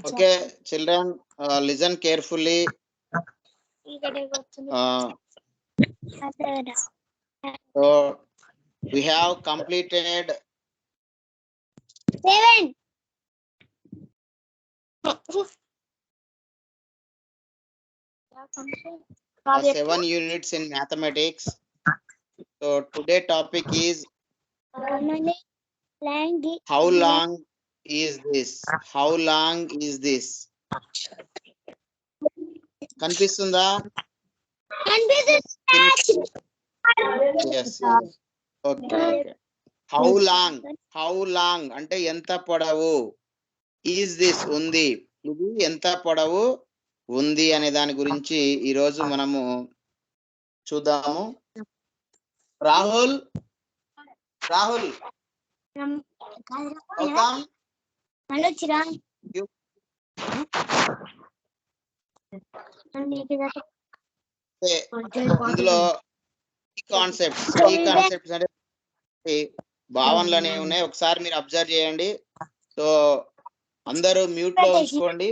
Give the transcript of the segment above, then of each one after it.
Okay, children, listen carefully. So we have completed 7 units in mathematics. So today topic is how long is this? How long is this? కనిపిస్తుందా? Yes, yes. Okay, okay. How long అంటే ఎంత పొడవు? Is this ఉంది? ఇది ఎంత పొడవు ఉంది అనే దాని గురించి ఈ రోజు మనము చూద్దాము. రాహుల్ ఇందులో కాన్సెప్ట్స్ అంటే భావనలు అనేవి ఉన్నాయి. ఒకసారి మీరు అబ్జర్వ్ చేయండి. సో అందరూ మ్యూట్ లో ఉంచుకోండి.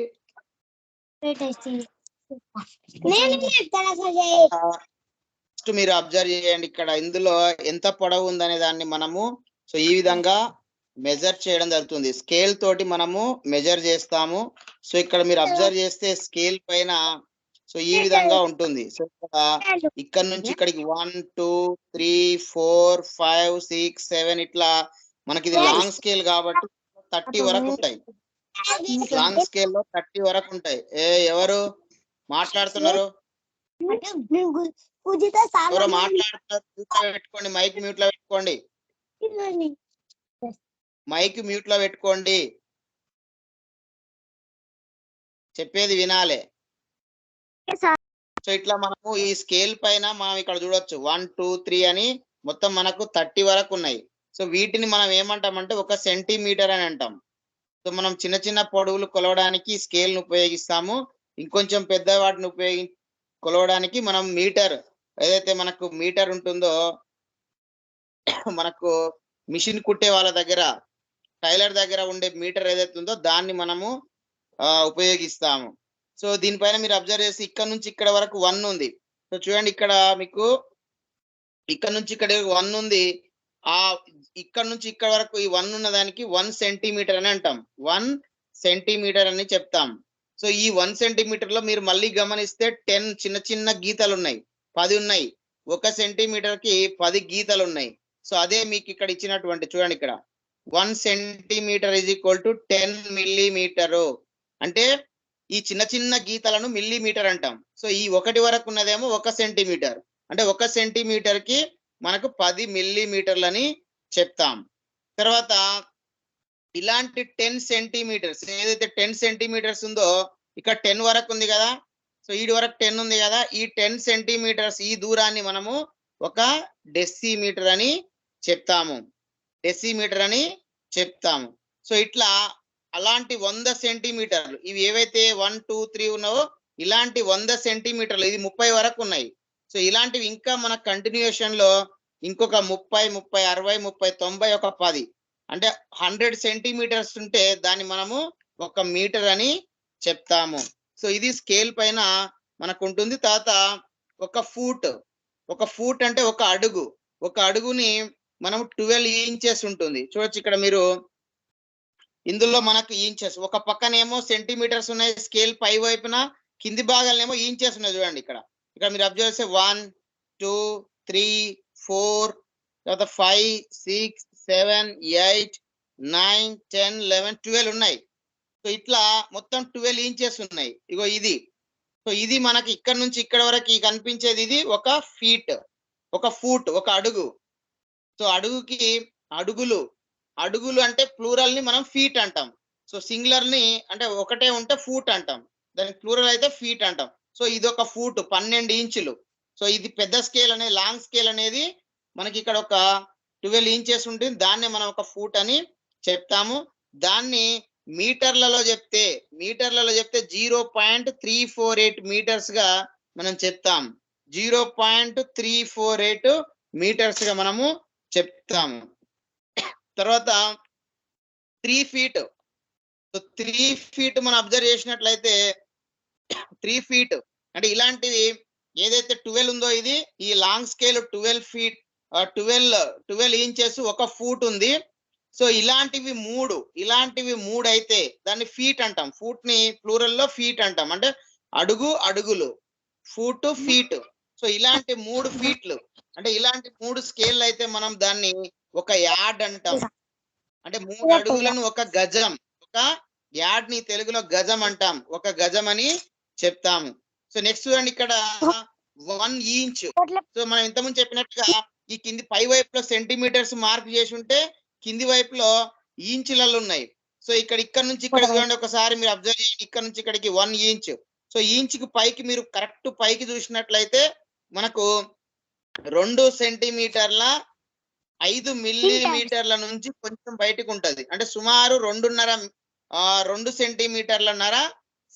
ఫస్ట్ మీరు అబ్జర్వ్ చేయండి. ఇక్కడ ఇందులో ఎంత పొడవు ఉందనే దాన్ని మనము సో ఈ విధంగా మెజర్ చేయడం జరుగుతుంది. స్కేల్ తోటి మనము మెజర్ చేస్తాము. సో ఇక్కడ మీరు అబ్జర్వ్ చేస్తే స్కేల్ పైన సో ఈ విధంగా ఉంటుంది. సో ఇక్కడ నుంచి ఇక్కడికి 1 2 3 4 5 6 7 ఇట్లా మనకి ఇది లాంగ్ స్కేల్ కాబట్టి 30 వరకు ఉంటాయి. లాంగ్ స్కేల్ లో 30 వరకు ఉంటాయి. ఎవరు మాట్లాడుతున్నారు? ఎవరో మాట్లాడుతున్నారు? పెట్టుకోండి, మైక్ మ్యూట్ లో పెట్టుకోండి. మైక్ మ్యూట్ లో పెట్టుకోండి, చెప్పేది వినాలి. సో ఇట్లా మనము ఈ స్కేల్ పైన మనం ఇక్కడ చూడొచ్చు 1 2 3 అని మొత్తం మనకు 30 వరకు ఉన్నాయి. సో వీటిని మనం ఏమంటామంటే ఒక సెంటీమీటర్ అని అంటాం. సో మనం చిన్న చిన్న పొడవులు కొలవడానికి స్కేల్ ను ఉపయోగిస్తాము. ఇంకొంచెం పెద్ద వాటిని కొలవడానికి మనం మీటర్, ఏదైతే మనకు మీటర్ ఉంటుందో మనకు మిషన్ కుట్టే వాళ్ళ దగ్గర, టైలర్ దగ్గర ఉండే మీటర్ ఏదైతే ఉందో దాన్ని మనము ఉపయోగిస్తాము. సో దీనిపైన మీరు అబ్జర్వ్ చేసి ఇక్కడ నుంచి ఇక్కడ వరకు 1 ఉంది. సో చూడండి, ఇక్కడ మీకు ఇక్కడ నుంచి ఇక్కడ 1 ఉంది. ఇక్కడ నుంచి ఇక్కడ వరకు ఈ 1 ఉన్న దానికి 1 సెంటీమీటర్ అని అంటాం. 1 సెంటీమీటర్ అని చెప్తాం. సో ఈ 1 సెంటీమీటర్ లో మీరు మళ్ళీ గమనిస్తే 10 చిన్న చిన్న గీతలు ఉన్నాయి, 10 ఉన్నాయి. 1 సెంటీమీటర్ కి 10 గీతలు ఉన్నాయి. సో అదే మీకు ఇక్కడ ఇచ్చినటువంటి చూడండి, ఇక్కడ 1 centimetre is equal to 10 millimetre. అంటే ఈ చిన్న చిన్న గీతలను మిల్లీమీటర్ అంటాం. సో ఈ 1 వరకు ఉన్నదేమో 1 సెంటీమీటర్. అంటే 1 సెంటీమీటర్ కి మనకు 10 మిల్లీమీటర్లని చెప్తాం. తర్వాత ఇలాంటి 10 సెంటీమీటర్స్, ఏదైతే 10 సెంటీమీటర్స్ ఉందో ఇక్కడ 10 వరకు ఉంది కదా. సో ఈ వరకు 10 ఉంది కదా. ఈ 10 సెంటీమీటర్స్ ఈ దూరాన్ని మనము ఒక డెసిమీటర్ అని చెప్తాము. డెసిమీటర్ అని చెప్తాము. సో ఇట్లా అలాంటి 100 సెంటీమీటర్లు, ఇవి ఏవైతే 1 2 3 ఉన్నావో ఇలాంటి 100 సెంటీమీటర్లు, ఇది 30 వరకు ఉన్నాయి. సో ఇలాంటివి ఇంకా మన కంటిన్యూషన్ లో ఇంకొక 30 30 60 30 90 ఒక 10 అంటే 100 సెంటీమీటర్స్ ఉంటే దాన్ని మనము 1 మీటర్ అని చెప్తాము. సో ఇది స్కేల్ పైన మనకు ఉంటుంది. తర్వాత ఒక ఫూట్ అంటే ఒక అడుగు. ఒక అడుగుని మనం 12 ఇంచెస్ ఉంటుంది. చూడొచ్చు ఇక్కడ మీరు, ఇందులో మనకు ఇంచెస్ ఒక పక్కనేమో సెంటీమీటర్స్ ఉన్నాయి స్కేల్ పై వైపున, కింది భాగాలనేమో ఇంచెస్ ఉన్నాయి. చూడండి ఇక్కడ మీరు అబ్జర్వ్ చేస్తే 1 2 3 4 తర్వాత 5 6 7 8 9 10 11 12 ఉన్నాయి. సో ఇట్లా మొత్తం 12 ఇంచెస్ ఉన్నాయి. ఇగో ఇది. సో ఇది మనకి ఇక్కడ నుంచి ఇక్కడ వరకు కనిపించేది ఇది ఒక ఫీట్, ఒక ఫూట్, ఒక అడుగు. సో అడుగుకి అడుగులు అంటే ప్లూరల్ ని మనం ఫీట్ అంటాం. సో సింగులర్ ని అంటే ఒకటే ఉంటే ఫూట్ అంటాం, దానికి ప్లూరల్ అయితే ఫీట్ అంటాం. సో ఇది ఒక ఫూట్ 12 ఇంచులు. సో ఇది పెద్ద స్కేల్ అనేది, లాంగ్ స్కేల్ అనేది మనకి ఇక్కడ ఒక 12 ఇంచెస్ ఉంటుంది. దాన్ని మనం ఒక ఫూట్ అని చెప్తాము. దాన్ని మీటర్లలో చెప్తే 0.348 మీటర్స్ గా మనం చెప్తాం. 0.348 మీటర్స్ గా మనము చెప్తాము. తర్వాత 3 feet. సో 3 feet మనం అబ్జర్వ్ చేసినట్లయితే 3 feet అంటే ఇలాంటివి ఏదైతే 12 ఉందో ఇది ఈ long scale 12 feet 12 inches 1 foot ఉంది. సో ఇలాంటివి మూడు అయితే దాన్ని ఫీట్ అంటాం. ఫూట్ ని ప్లూరల్ లో ఫీట్ అంటాం. అంటే అడుగులు ఫూట్ ఫీట్. సో ఇలాంటి 3 ఫీట్లు అంటే ఇలాంటి 3 స్కేల్ అయితే మనం దాన్ని ఒక యార్డ్ అంటాం. అంటే 3 అడుగులను ఒక గజం. ఒక యార్డ్ ని తెలుగులో గజం అంటాం. ఒక గజం అని చెప్తాము. సో నెక్స్ట్ చూడండి ఇక్కడ 1 inch. సో మనం ఇంతకుముందు చెప్పినట్టుగా ఈ కింది పై వైపులో సెంటీమీటర్స్ మార్క్ చేసి ఉంటే కింది వైపులో ఇంచులలో ఉన్నాయి. సో ఇక్కడ నుంచి ఇక్కడ చూడండి ఒకసారి మీరు అబ్జర్వ్ చేయండి. ఇక్కడ నుంచి ఇక్కడికి 1 inch. సో ఇంచుకి పైకి మీరు కరెక్ట్ పైకి చూసినట్లయితే మనకు 2 సెంటీమీటర్ల 5 మిల్లీమీటర్ల నుంచి కొంచెం బయటకు ఉంటది. అంటే సుమారు 2 సెంటీమీటర్లన్నర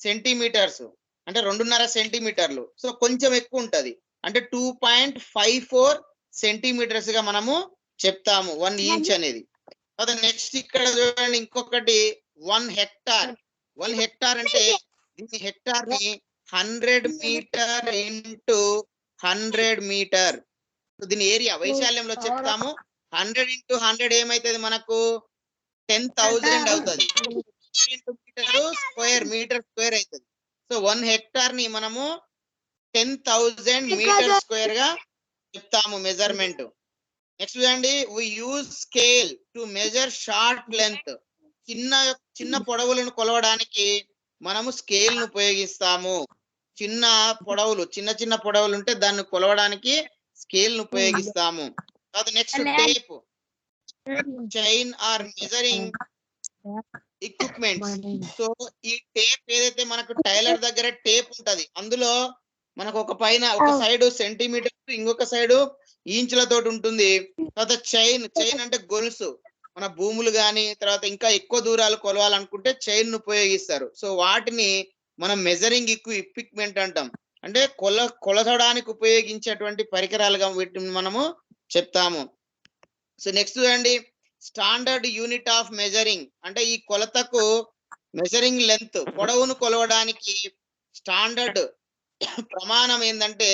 సెంటీమీటర్స్ అంటే 2.5 సెంటీమీటర్లు. సో కొంచెం ఎక్కువ ఉంటది. అంటే 2.54 సెంటీమీటర్స్ గా మనము చెప్తాము 1 inch అనేది. నెక్స్ట్ ఇక్కడ చూడండి ఇంకొకటి 1 hectare. 1 hectare అంటే దీని హెక్టార్ ని 100 మీటర్ ఇంటూ 100 మీటర్. దీని ఏరియా వైశాల్యంలో చెప్తాము. 100 into 100 ఏమైతుంది మనకు 10,000 అవుతుంది. మీటర్ స్క్వేర్ అవుతుంది. సో 1 hectare ని మనము 10,000 మీటర్ స్క్వేర్ గా చెప్తాము మెజర్మెంట్. నెక్స్ట్ చూడండి we use scale to measure short length. చిన్న పొడవులను కొలవడానికి మనము స్కేల్ ను ఉపయోగిస్తాము. చిన్న పొడవులు ఉంటే దాన్ని కొలవడానికి స్కేల్ ను ఉపయోగిస్తాము. Next tape, chain are measuring equipment. So ఈ టేప్ ఏదైతే మనకు టైలర్ దగ్గర టేప్ ఉంటది అందులో మనకు ఒక సైడ్ సెంటీమీటర్ ఇంకొక సైడ్ ఇంచులతో ఉంటుంది. తర్వాత చైన్ అంటే గొలుసు. మన భూములు గాని తర్వాత ఇంకా ఎక్కువ దూరాలు కొలవాలనుకుంటే చైన్ ను ఉపయోగిస్తారు. సో వాటిని మనం మెజరింగ్ ఎక్విప్మెంట్ అంటాం. అంటే కొలచడానికి ఉపయోగించేటువంటి పరికరాలుగా వీటిని మనము చెప్తాము. సో నెక్స్ట్ చూడండి స్టాండర్డ్ యూనిట్ ఆఫ్ మెజరింగ్. అంటే ఈ కొలతకు మెజరింగ్ లెంత్ పొడవును కొలవడానికి స్టాండర్డ్ ప్రమాణం ఏంటంటే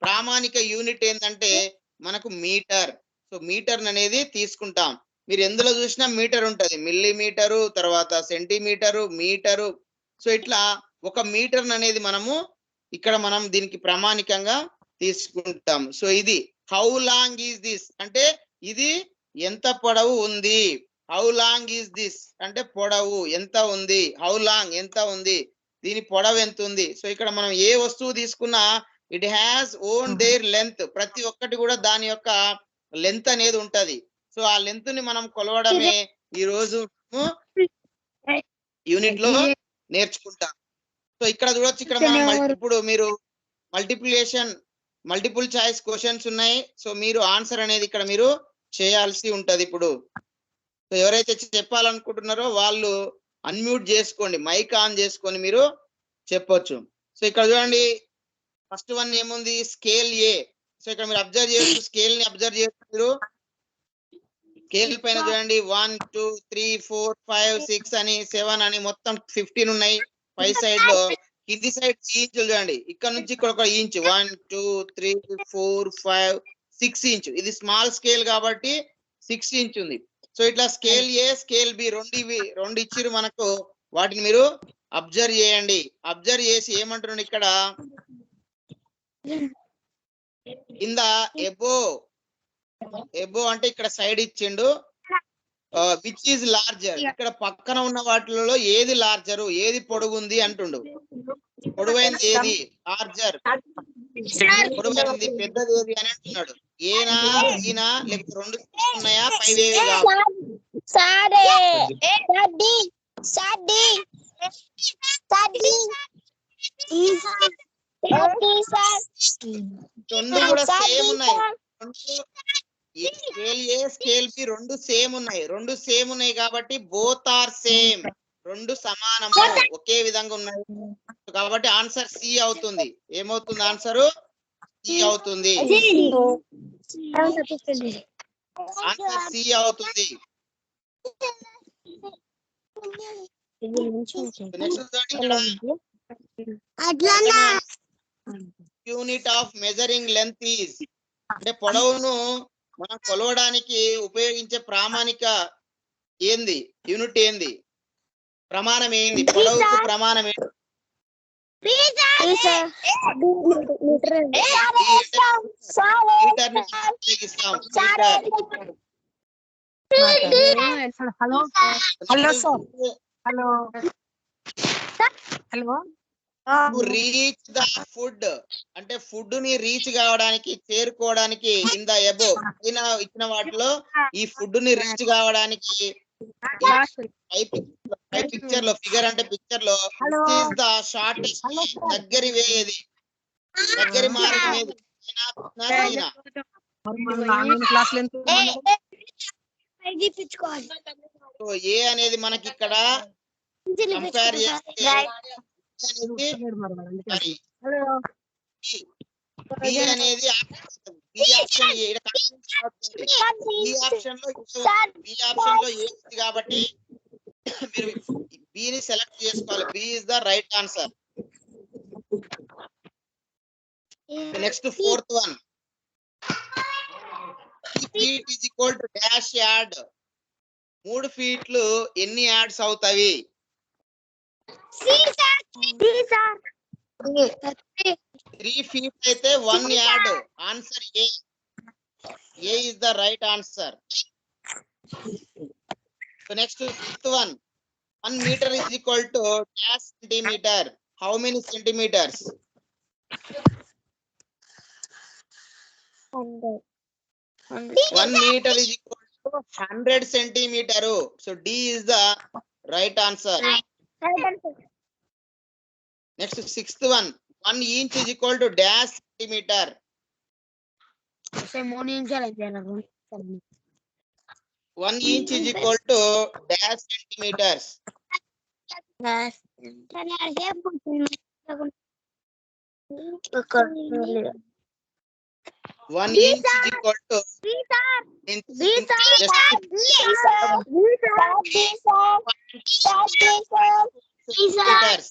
ప్రామాణిక యూనిట్ ఏంటంటే మనకు మీటర్. సో మీటర్ అనేది తీసుకుంటాం. మీరు ఎందులో చూసినా మీటర్ ఉంటది. మిల్లీమీటరు, తర్వాత సెంటీమీటరు, మీటరు. సో ఇట్లా ఒక మీటర్ అనేది మనం దీనికి ప్రామాణికంగా తీసుకుంటాం. సో ఇది హౌ లాంగ్ ఈజ్ దిస్ అంటే ఇది ఎంత పొడవు ఉంది. హౌ లాంగ్ ఈజ్ దిస్ అంటే పొడవు ఎంత ఉంది. హౌ లాంగ్ ఎంత ఉంది, దీని పొడవు ఎంత ఉంది. సో ఇక్కడ మనం ఏ వస్తువు తీసుకున్నా it has own there length. ప్రతి ఒక్కటి కూడా దాని యొక్క లెంత్ అనేది ఉంటది. సో ఆ లెంత్ ని మనం కొలవడమే ఈ రోజు యూనిట్ లో నేర్చుకుంటాం. సో ఇక్కడ చూడొచ్చు, ఇక్కడ మనం ఇప్పుడు మీరు మల్టిపుల్ చాయిస్ క్వశ్చన్స్ ఉన్నాయి. సో మీరు ఆన్సర్ అనేది ఇక్కడ మీరు చేయాల్సి ఉంటది. ఇప్పుడు సో ఎవరైతే చెప్పాలనుకుంటున్నారో వాళ్ళు అన్మ్యూట్ చేసుకోండి, మైక్ ఆన్ చేసుకొని మీరు చెప్పొచ్చు. సో ఇక్కడ చూడండి ఫస్ట్ వన్ ఏముంది, స్కేల్ ఏ. సో ఇక్కడ మీరు అబ్జర్వ్ చేయొచ్చు, స్కేల్ ని అబ్జర్వ్ చేయొచ్చు మీరు. స్కేల్ పైన చూడండి 1 2 3 4 5 6 అని 7 అని మొత్తం 15 ఉన్నాయి. పై సైడ్ లో కింది సైడ్ ఇంచులు చూడండి. ఇక్కడ నుంచి ఇక్కడ ఒక ఇంచ్ 1 2 3 4 5 6 ఇంచ్. ఇది స్మాల్ స్కేల్ కాబట్టి 6 ఇంచ్ ఉంది. సో ఇట్లా స్కేల్ ఏ స్కేల్ బి రెండు ఇచ్చిరు మనకు. వాటిని మీరు అబ్జర్వ్ చేయండి. అబ్జర్వ్ చేసి ఏమంటున్నాడు ఇక్కడ కింద ఎబో అంటే ఇక్కడ సైడ్ ఇచ్చిండు. విచ్ ఈజ్ లార్జర్, ఇక్కడ పక్కన ఉన్న వాటిలో ఏది లార్జరు, ఏది పొడుగుంది అంటుండు. పొడవైంది ఏది లార్జర్, పొడవైంది పెద్దది ఏది అని అంటున్నాడు. ఏనా ఈనా లేకపోతే రెండు ఉన్నాయా పైవేవి రెండు కూడా సేమ్ ఉన్నాయి. స్కేల్ ఏ స్కేల్ బి రెండు సేమ్ ఉన్నాయి కాబట్టి బోత్ ఆర్ సేమ్, రెండు సమానము ఒకే విధంగా ఉన్నాయి కాబట్టి ఆన్సర్ సి అవుతుంది. ఏమవుతుంది ఆన్సర్ సి అవుతుంది. ఆన్సర్ సి అవుతుంది. Next unit of measuring length is, అంటే పొడవును మనం కొలవడానికి ఉపయోగించే ప్రామాణిక ఏంది, యూనిట్ ఏంది, ప్రమాణం ఏంది, పొడవుకు ప్రమాణం ఏంది? మీటర్ ని ఉపయోగిస్తాం. Hello hello sir hello hello reach the food, అంటే ఫుడ్ ని రీచ్ కావడానికి, చేరుకోవడానికి, ఇన్ ద అబోవ్ పైన ఇచ్చిన వాటిలో ఈ ఫుడ్ ని రీచ్ కావడానికి పై పిక్చర్ లో, ఫిగర్ అంటే పిక్చర్ లో ఇస్ ద షార్టెస్ట్, దగ్గరి వే ఏది, దగ్గరి మార్గం ఏది? క్లాస్ ఎంత సో ఏ అనేది మనకి ఇక్కడ కంపేర్ చేస్తే బి అనేది బి ఆప్షన్, ఈ ఆప్షన్ లో బి ఆప్షన్ లో ఏ ఉంది కాబట్టి మీరు బి ని సెలెక్ట్ చేసుకోవాలి. B is the right answer. Next fourth one, feet is equal to dash yard. 3 ఫీట్లు ఎన్ని యాడ్స్ అవుతాయి? 3 ఫీట్ అయితే 1 yard. Answer A. A is the right answer. So next fifth one, 1 meter is equal to dash centimeter. How many centimeters? 1 meter is equal to 100 centimeter. So D is the right answer. Next sixth one, 1 inch is equal to dash centimeter. 1 inch is equal to dash centimeters. 1 inch is equal to centimeters.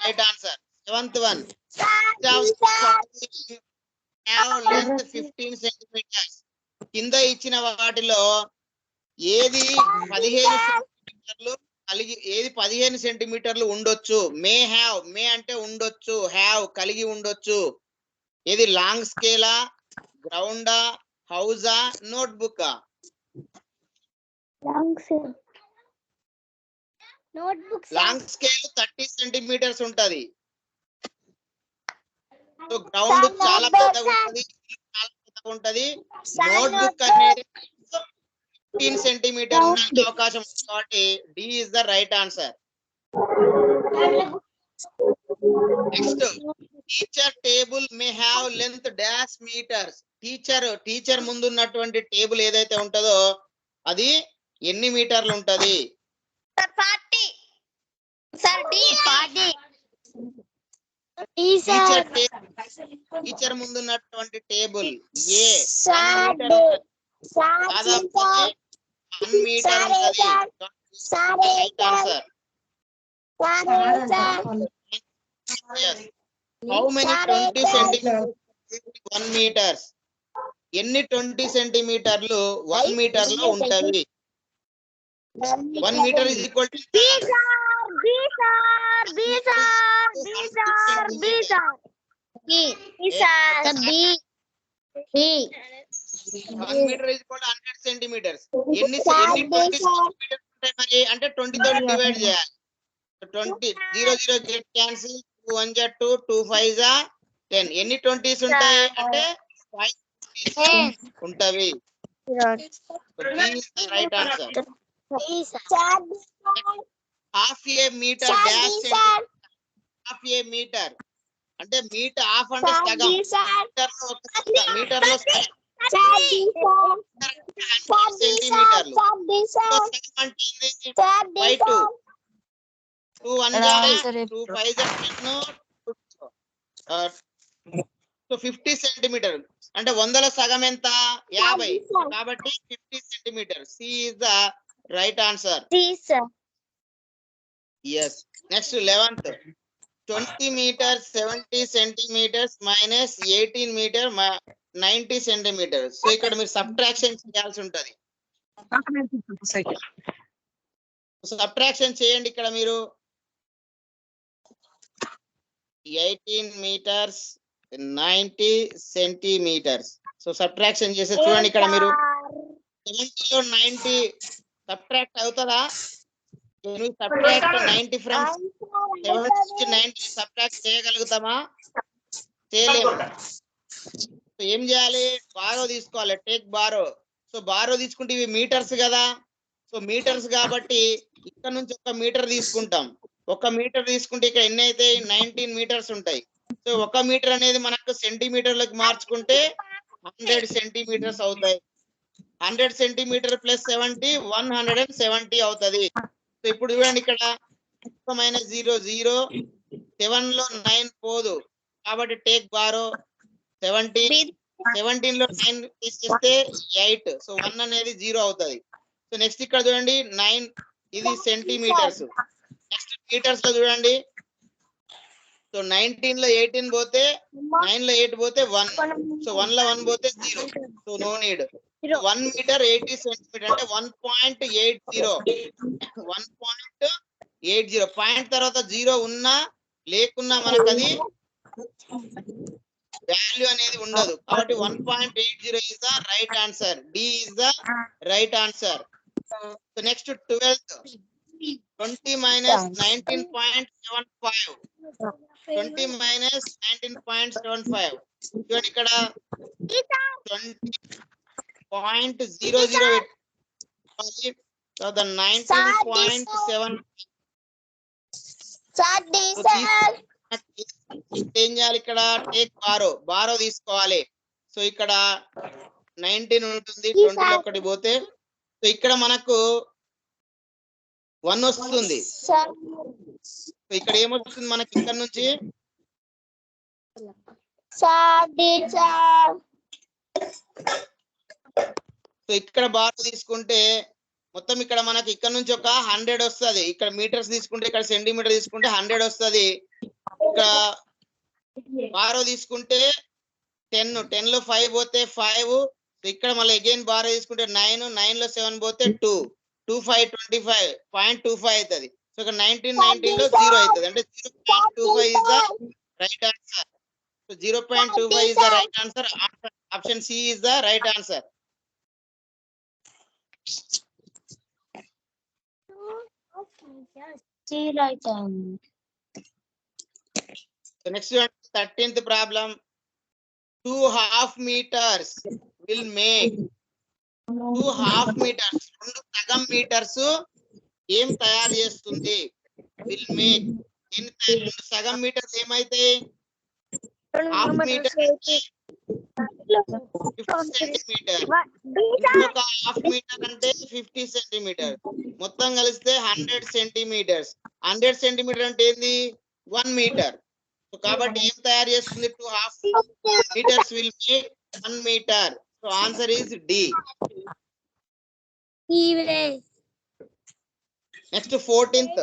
Right answer. Seventh one, have length 15 centimeters. కింద ఇచ్చిన వాటిలో ఏది 15 సెంటీమీటర్లు కలిగి, ఏది 15 సెంటీమీటర్లు ఉండొచ్చు? May have, మే అంటే ఉండొచ్చు, హ్యావ్ కలిగి ఉండొచ్చు. ఏది లాంగ్ స్కేలా, గ్రౌండా, హౌసా, నోట్బుక్? లాంగ్ స్కేల్ 30 సెంటీమీటర్స్ ఉంటది. సో గ్రౌండ్ చాలా పెద్దగా ఉంటది, చాలా పెద్దగా ఉంటది. నోట్బుక్ అనేది 15 సెంటీమీటర్ ఉండడానికి అవకాశం ఉంది కాబట్టి D is the right answer. Next, teacher table may have length dash metres. Teacher ముందు ఉన్నటువంటి టేబుల్ ఏదైతే ఉంటుందో అది ఎన్ని మీటర్లు ఉంటది? టీచర్ ముందు ఉన్నటువంటి టేబుల్ ఏ 1 మీటర్ ఉంటది. Right answer. How many 20 centimetre 1 metres? ఎన్ని 20 సెంటీమీటర్లు 1 మీటర్ లో ఉంటవి? 1 metre is equal to 1 metre is equal to 100 centimetres. ఎన్ని 20 సెంటీమీటర్స్ ఉంటాయి మరి? అంటే 20 తోటి డివైడ్ చేయాలి. 20 0 0 గెట్ క్యాన్సిల్, 2 1 జా 2, 2 5 జా 10. ఎన్ని 20s ఉంటాయి అంటే 5 ఉంటవి. Right answer. Half a metre dash half a metre అంటే మీటర్, హాఫ్ అంటే సగం. మీటర్ లో సెంటీమీటర్లు. బై 2, 2 1 జా 2 5 జా 10, సో 50 సెంటీమీటర్ అంటే 100లో సగం ఎంత 50 కాబట్టి 50 centimetre C is the right answer yes next 11th 20 meters 70 centimeters minus 18 meter 90 centimeters so ఇక్కడ మీరు సబ్ట్రాక్షన్ చేయాల్సి ఉంటది సబ్ట్రాక్షన్ చేయండి ఇక్కడ మీరు 18 meters 90 centimeters సో సబ్ట్రాక్షన్ చేస్తే చూడండి ఇక్కడ మీరు 70 లో 90 సబ్ట్రాక్ట్ అవుతుందా can we subtract 90 from 70 to 90 subtract చేయగలుగుతామా చేయలేము సో ఏం చేయాలి బారో తీసుకోవాలి టేక్ బారో సో బారో తీసుకుంటే ఇవి మీటర్స్ కదా సో మీటర్స్ కాబట్టి ఇక్కడ నుంచి 1 మీటర్ తీసుకుంటాం 1 మీటర్ తీసుకుంటే ఇక్కడ ఎన్ని అయితే 19 మీటర్స్ ఉంటాయి సో 1 మీటర్ అనేది మనకు సెంటీమీటర్లకు మార్చుకుంటే 100 సెంటీమీటర్స్ అవుతాయి 100 సెంటీమీటర్ ప్లస్ 70 170 అవుతుంది సో ఇప్పుడు చూడండి ఇక్కడ -0 0 7 లో 9 పోదు కాబట్టి టేక్ బారో 17 లో 9 తీసేస్తే 8 సో 1 అనేది 0 అవుతుంది సో నెక్స్ట్ ఇక్కడ చూడండి 9 ఇది సెంటీమీటర్స్ నెక్స్ట్ మీటర్స్ లో చూడండి సో 19 లో 18 పోతే 9 లో 8 పోతే 1 సో 1 లో 1 పోతే 0 so no need 1 metre 80 centimetre అంటే 1.80 పాయింట్ తర్వాత 0 ఉన్నా లేకున్నా మనకు అది వాల్యూ అనేది ఉండదు కాబట్టి 1.80 is the right answer D is the right answer so next 12th 20 minus 19.75 20 minus 19.75 చూడండి ఇక్కడ 20.00 సో ద 19.7 ఏం చేయాలి ఇక్కడ టేక్ బారో తీసుకోవాలి సో ఇక్కడ 19 ఉంటుంది 20 లో ఒకటి పోతే సో ఇక్కడ మనకు 1 వస్తుంది సో ఇక్కడ ఏమొస్తుంది మనకి ఇక్కడ నుంచి సో ఇక్కడ బార్ తీసుకుంటే మొత్తం ఇక్కడ మనకి ఇక్కడ నుంచి ఒక 100 వస్తుంది ఇక్కడ మీటర్స్ తీసుకుంటే ఇక్కడ సెంటీమీటర్ తీసుకుంటే 100 వస్తుంది ఇక్కడ బారో తీసుకుంటే 10 లో 5 పోతే 5 ఇక్కడ మళ్ళీ అగైన్ బారో తీసుకుంటే 9 లో 7 పోతే 2 25.25 అవుతుంది సో ఇక్కడ 19 లో 0 అవుతుంది అంటే 0.25 is the right answer so 0.25 is the right answer option C is the right answer so next one 13th problem 2.5 meters will make 2.5 meters 2 సగం మీటర్స్ ఏం తయారు చేస్తుంది విల్ మేక్ 2 సగం మీటర్స్ ఏమైతే హాఫ్ మీటర్ 50 సెంటీమీటర్ ఇంకొక half metre అంటే 50 centimetre మొత్తం కలిస్తే 100 సెంటీమీటర్స్ 100 సెంటీమీటర్ అంటే ఏంది 1 మీటర్ సో కాబట్టి ఏం తయారు చేస్తుంది 2.5 meters will make 1 meter so answer is D next 14th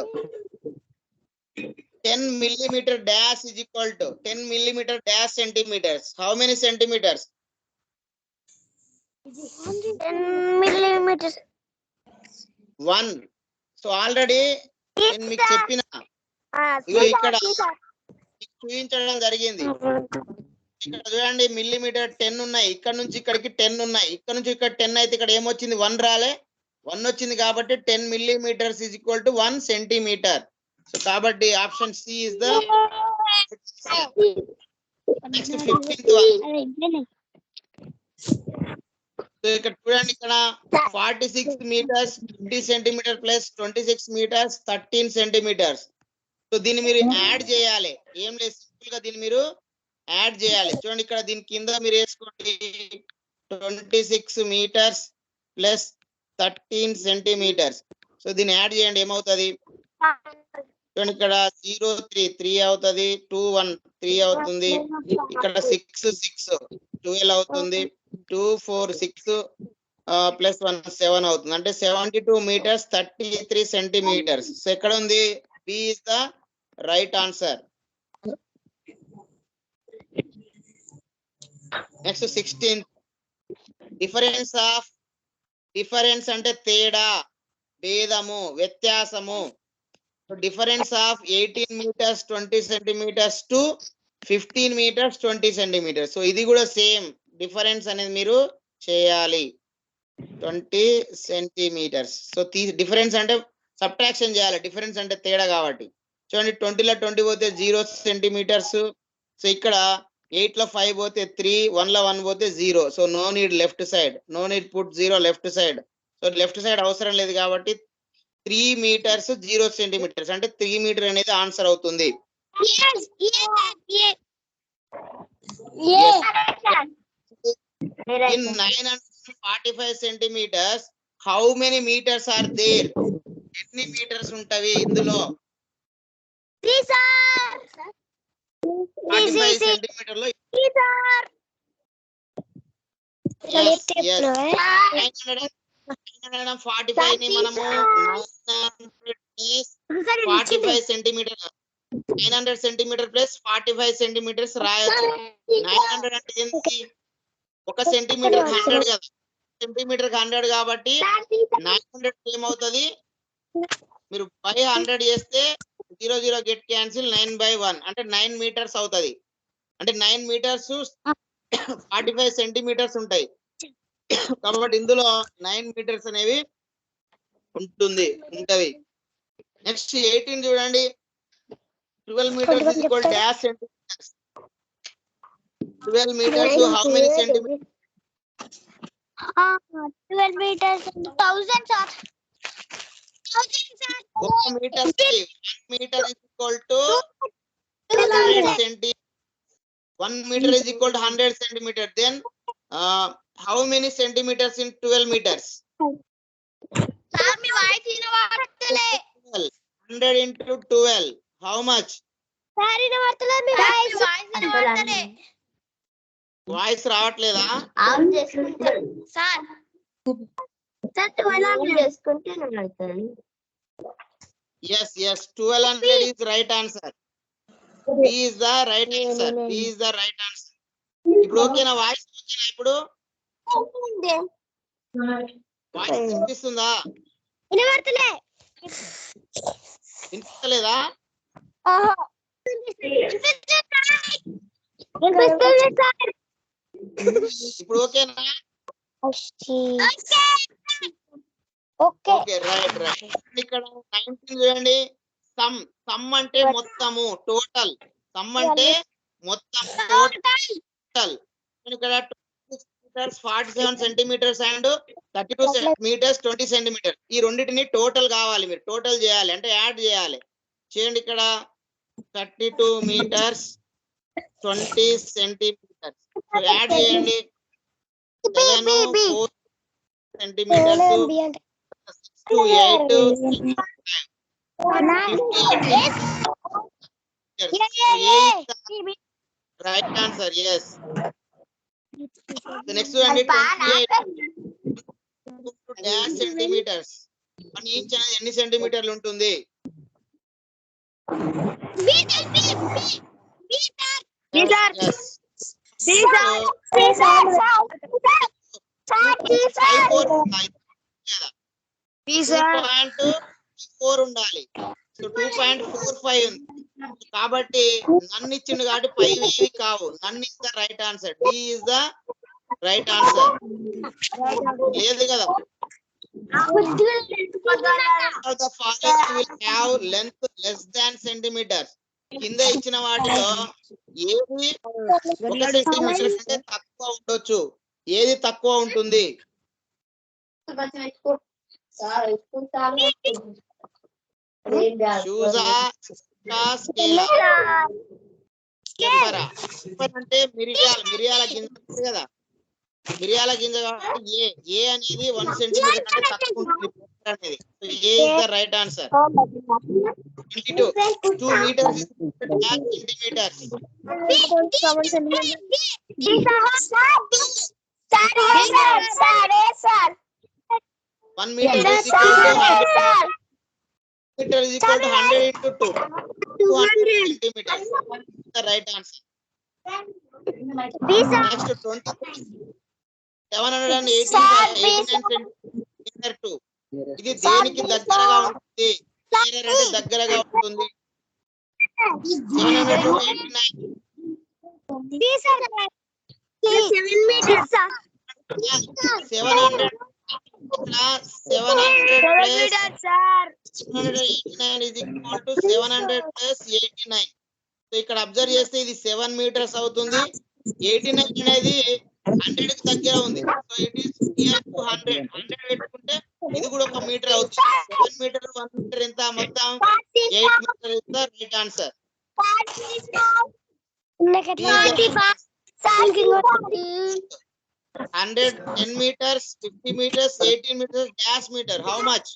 10 millimeter dash is equal to 10 millimeter dash centimeters how many centimeters 10 millimeters 1 so already నేను మీకు చెప్పిన ఇక్కడ చూపించడం జరిగింది ఇక్కడ చూడండి మిల్లీమీటర్ 10 ఉన్నాయి ఇక్కడ నుంచి ఇక్కడికి 10 ఉన్నాయి ఇక్కడ నుంచి ఇక్కడ 10 అయితే ఇక్కడ ఏమొచ్చింది 1 రాలే 1 వచ్చింది కాబట్టి 10 millimeters is equal to 1 centimeter so కాబట్టి option C is the next 15th సో ఇక్కడ చూడండి ఇక్కడ 46 meters 50 centimeter plus 26 meters 13 centimeters so దీన్ని మీరు యాడ్ చేయాలి ఏం లేదు సింపుల్ గా దీన్ని మీరు యాడ్ చేయాలి చూడండి ఇక్కడ దీని కింద మీరు వేసుకోండి 26 meters plus 13 centimeters సో దీన్ని యాడ్ చేయండి ఏమవుతుంది చూడండి ఇక్కడ 0 3 3 అవుతుంది 2 1 3 అవుతుంది ఇక్కడ 6 6 12 అవుతుంది. 2 4 6 ప్లస్ 1 7 అవుతుంది. అంటే 72 meters 33 centimeters. సో ఎక్కడ ఉంది? B is the right answer. Next 16th. Difference అంటే తేడా, భేదము, వ్యత్యాసము. Difference of 18 meters 20 centimeters to 15 meters 20 centimeters. So ఇది కూడా సేమ్ డిఫరెన్స్ అనేది మీరు చేయాలి. 20 centimeters. సో డిఫరెన్స్ అంటే సబ్ట్రాక్షన్ చేయాలి. డిఫరెన్స్ అంటే తేడా కాబట్టి. చూడండి 20లో 20 పోతే 0 centimeters. సో ఇక్కడ 8లో 5 పోతే 3, 1లో 1 పోతే 0. So no need left side, no need put 0 left side. So left side అవసరం లేదు కాబట్టి 3 meters 0 centimeters అంటే 3 meter అనేది ఆన్సర్ అవుతుంది. In 945 centimeters, how many meters are there? ఎన్ని మీటర్స్ ఉంటవి ఇందులో? 45 centimeter లో 945 ని మనము 45 centimeter 900 centimeter plus 45 centimeters రాయొచ్చు. 900 అంటే ఏంటి? 1 centimeter 100 కదా, సెంటీమీటర్ 100 కాబట్టి 900 ఏమవుతుంది? మీరు బై 100 చేస్తే 0 0 గెట్ క్యాన్సిల్, 9/1 అంటే 9 meters అవుతుంది. అంటే 9 meters 45 centimeters ఉంటాయి కాబట్టి ఇందులో 9 meters అనేవి ఉంటవి. నెక్స్ట్ 18 చూడండి. 12 meters is equal to dash centimeters. 12 meters how many centimeters? 12 meters 1000 sir. 1 meter is equal to 100 centimeters. 1 meter is equal to 100 centimeters. Then how many centimeters in 12 meters? Sir, మీ voice వినబడతలే. 100 into 12 how much? Sir వినబడతలే, మీ voice వినబడతలే. Voice రావట్లేదా? On చేసుకుంటే sir 12 on చేసుకుంటే వినబడతది. Yes, 1200 is right answer. B is the right answer. B is the right answer. ఇప్పుడు ఓకేనా? వాయిస్ ఓకేనా? ఇప్పుడు వాయిస్ వినిపిస్తుందా? వినబడతలే. వినిపించలేదా? ఇప్పుడు ఓకేనా? Okay, right. ఇక్కడ 19 చూడండి. సమ్ అంటే మొత్తము, టోటల్. సమ్ అంటే మొత్తం, టోటల్. ఇక్కడ 47 centimeters and 32 meters 20 centimeters. ఈ రెండింటిని టోటల్ కావాలి, మీరు టోటల్ చేయాలి అంటే యాడ్ చేయాలి. చేయండి. ఇక్కడ 32 meters 20 centimeters. యాడ్ చేయండి. 7 4 centimeters 6 to 8 right answer. Yes. The next one is 28 centimeters. 1 inch అనేది ఎన్ని సెంటీమీటర్లు ఉంటుంది? ఉండాలి. సో 2.45 ఉంది కాబట్టి నన్ను ఇచ్చిండు కాబట్టి 5 ఏవి కావు. నన్ను is the right answer. D is the right answer. లేదు కదా? The forest will have length less than centimeters. కింద ఇచ్చిన వాటిలో ఏది 1 సెంటీమీటర్ కంటే తక్కువ ఉండొచ్చు, ఏది తక్కువ ఉంటుంది? అంటే మిరియాల గింజ కదా, మిరియాల గింజ కాబట్టి ఏ అనేది 1 సెంటీమీటర్ కంటే తక్కువ ఉంటుంది. అనేది. So A is the right answer. 22. 2 meters is 10 centimeters. 1 meter is equal to 100 meter is equal to 100 into 2. 200 centimeters. The right answer. Next 20. 789 centimeter 2. ఇది దేనికి దగ్గరగా ఉంటుంది? అంటే దగ్గరగా ఉంటుంది. 789. 700 789 is equal to 700 plus 89. So ఇక్కడ అబ్జర్వ్ చేస్తే ఇది 7 మీటర్స్ అవుతుంది. 89 అనేది 100 కి దగ్గర ఉంది. So it is near to 100. 100 పెట్టుకుంటే ఇది కూడా 1 మీటర్ అవుతుంది. 7 మీటర్ 1 మీటర్ ఎంత మొత్తం 8 metre is the right answer. 100 10 meters, 50 meters, 18 meters, gas meter. How much?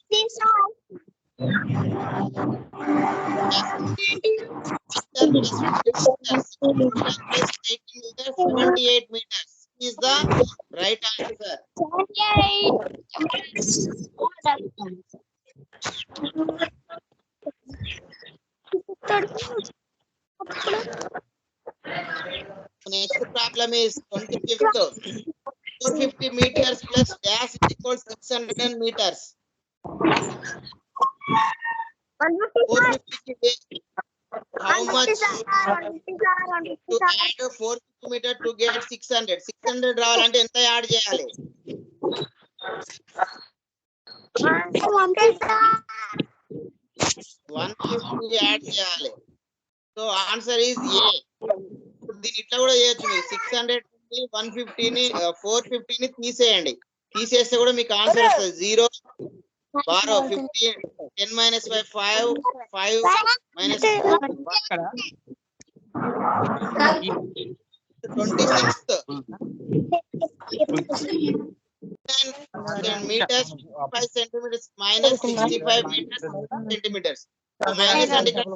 78 meters is the right answer. Next problem is 25th. 450 meters plus gas is equal to 610 meters. 450. How much to add 450 meter to get 600? 600 రావాలంటే ఎంత add చేయాలి? 150 add చేయాలి. So answer is a. దీని ఇట్లా కూడా చేయొచ్చు మీరు. 600 ని 150 ని 450 ని తీసేయండి. తీసేస్తే కూడా మీకు ఆన్సర్ వస్తుంది. 0 borrow 15 10 minus by 5 5 minus 26th 10 meters 5 centimeters minus 65 meters centimeters. So minus అంటే ఇక్కడ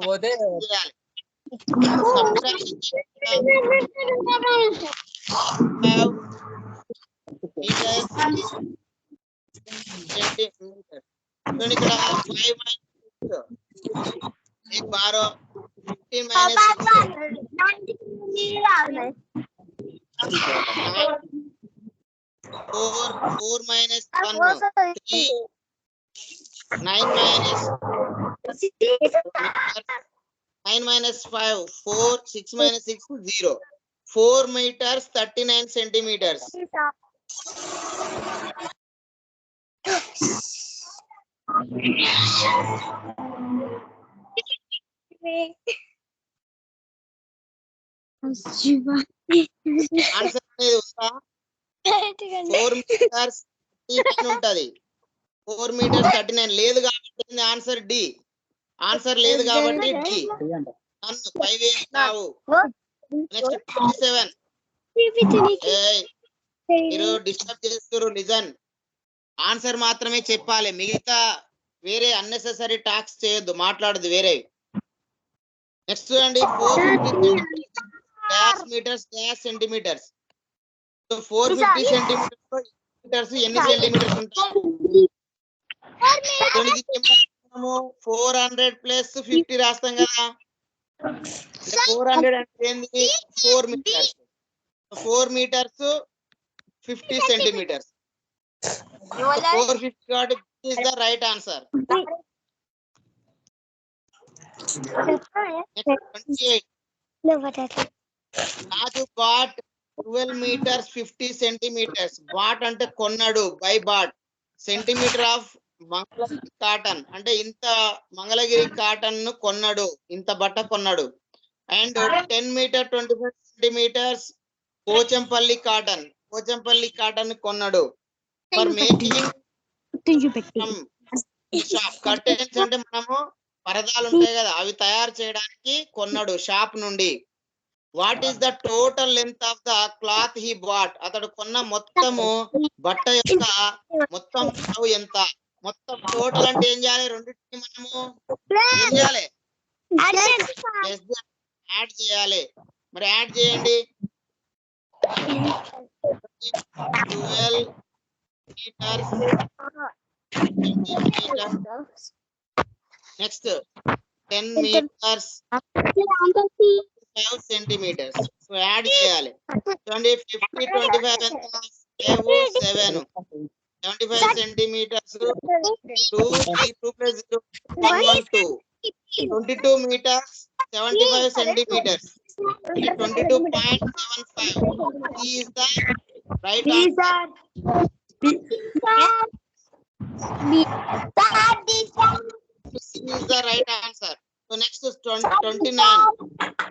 చేయాలి. ఇక్కడ 5 minus 6 एक बार 15 minus 4 minus 1 3 9 minus 5 4 6 minus 6 0 4 meters 39 centimeters. Answer అనేది ఉందా? 4 meters 39 ఉంటది. 4 meters 39 లేదు కాబట్టి ఆన్సర్ డి. ఆన్సర్ లేదు కాబట్టి డి. నన్ను 5 వేస్తావు. నెక్స్ట్ 27. మీరు డిస్టర్బ్ చేస్తారు. లిజన్. ఆన్సర్ మాత్రమే చెప్పాలి. మిగతా వేరే అన్నెసెసరీ టాక్స్ చేయొద్దు, మాట్లాడదు వేరే. నెక్స్ట్ చూడండి 450 dash metres dash centimetres. So 450 centimetres ఎన్ని సెంటీమీటర్స్ ఉంటాయి? 400 ప్లస్ 50 రాస్తాం కదా. 400 అంటే ఏంది? 4 మీటర్స్. 4 metres 50 centimetres. 450 కాబట్టి is the right answer. Next 28. Raju bought 12 meters 50 centimeters. Bought అంటే కొన్నాడు. Buy bought. Centimeter of Mangalagiri cotton అంటే ఇంత మంగళగిరి కాటన్ ను కొన్నాడు. ఇంత బట్ట కొన్నాడు. And 10 meter 25 centimeters Pochampalli cotton. Pochampalli cotton కొన్నాడు. ఫర్ మేకింగ్ షాప్ కర్టెన్స్ అంటే మనము పరదాలు ఉంటాయి కదా, అవి తయారు చేయడానికి కొన్నాడు షాప్ నుండి. What is the total length of the cloth he bought? అతడు కొన్న మొత్తము బట్ట యొక్క మొత్తం పొడవు ఎంత? మొత్తం టోటల్ అంటే ఏం చేయాలి? రెండింటిని మనము ఏం చేయాలి? యాడ్ చేయాలి. మరి యాడ్ చేయండి. 12 meters centimeters. Next 10 meters 5 centimeters. So add చేయాలి. 20 50 25 ఎంత? 7 75 centimeters 2 plus 0 112 22 meters 75 centimeters 22.75. Is the right answer. C is the right answer. So next is 29.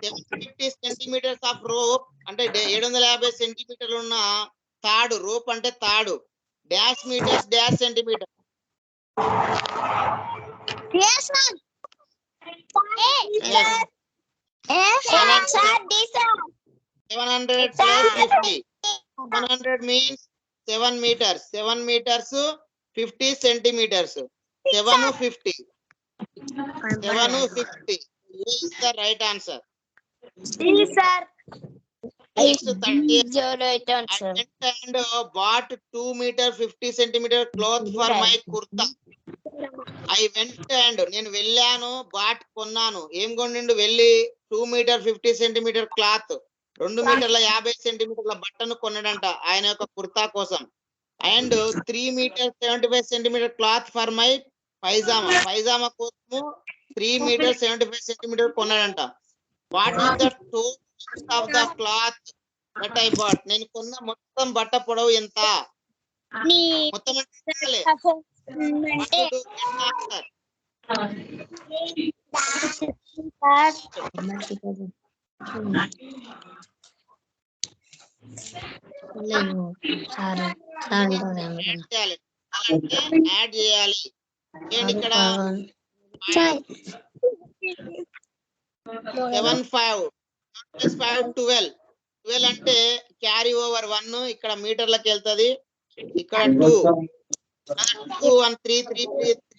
750 centimeters of rope అంటే 750 సెంటీమీటర్లు ఉన్న తాడు. రోప్ అంటే తాడు. Dash metres dash centimetre. Yes, sir. 700 plus 50. 700 means 7 meters. 7 meters 50 centimeters. 7 50. 7 50. This is the right answer. Next 30. And bought 2 meter 50 centimeter cloth for my kurta. I went and నేను వెళ్ళాను, bat కొన్నాను. ఏం కొనిండు? వెళ్ళి 2 meter 50 centimeter క్లాత్, 2 మీటర్ల 50 సెంటీమీటర్ల బట్టను కొన్నాడంట ఆయన యొక్క కుర్తా కోసం. And 3 meter 75 centimeter cloth for my pyjama. Pyjama కోసము 3 meter 75 centimeter కొన్నాడంట. What is the total of the cloth that I bought? నేను కొన్న మొత్తం బట్ట పొడవు ఎంత? మొత్తం అంటే యాడ్ చేయాలి. ఇక్కడ 7 5 plus 5 12. 12 అంటే క్యారీ ఓవర్ 1 ఇక్కడ మీటర్లకు వెళ్తది. ఇక్కడ 2 2 1 3 3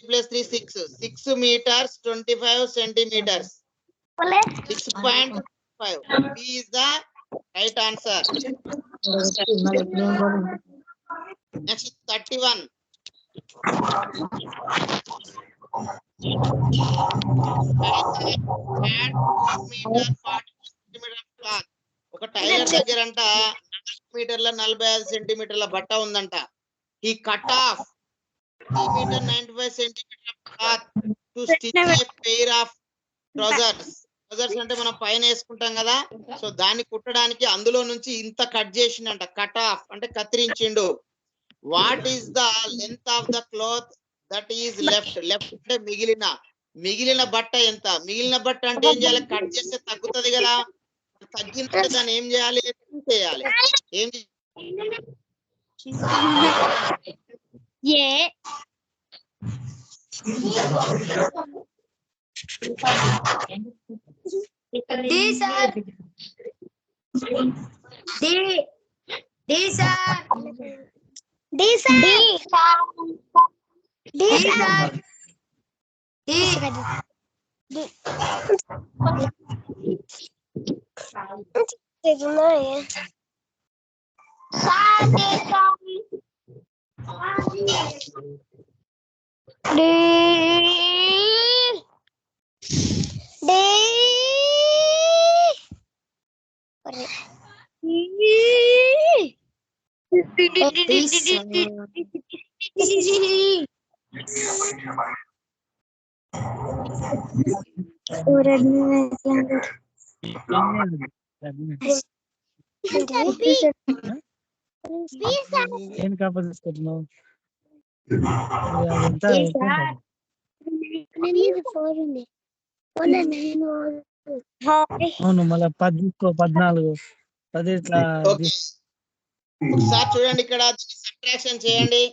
plus 3 6. 6 meters 25 centimeters. 6.5. B is the right answer. Next 31. Add 4 meter 40 centimeter cloth. ఒక టైలర్ దగ్గర అంట 4 మీటర్ల 45 సెంటీమీటర్ల బట్ట ఉందంట. He cut off 3 meter 95 centimeter cloth to stitch a pair of trousers. Trousers అంటే మనం పైన వేసుకుంటాం కదా, సో దాన్ని కుట్టడానికి అందులో నుంచి ఇంత కట్ చేసిండంట. కట్ ఆఫ్ అంటే కత్తిరించిండు. What is the length of the cloth that is left? Left అంటే మిగిలిన బట్ట ఎంత? మిగిలిన బట్ట అంటే ఏం చేయాలి? కట్ చేస్తే తగ్గుతుంది కదా. తగ్గిందంటే దాన్ని ఏం చేయాలి? చేయాలి. ఏం అవును మళ్ళీ 14 10 ఇట్లా. ఒకసారి చూడండి, ఇక్కడ సబ్ట్రాక్షన్ చేయండి.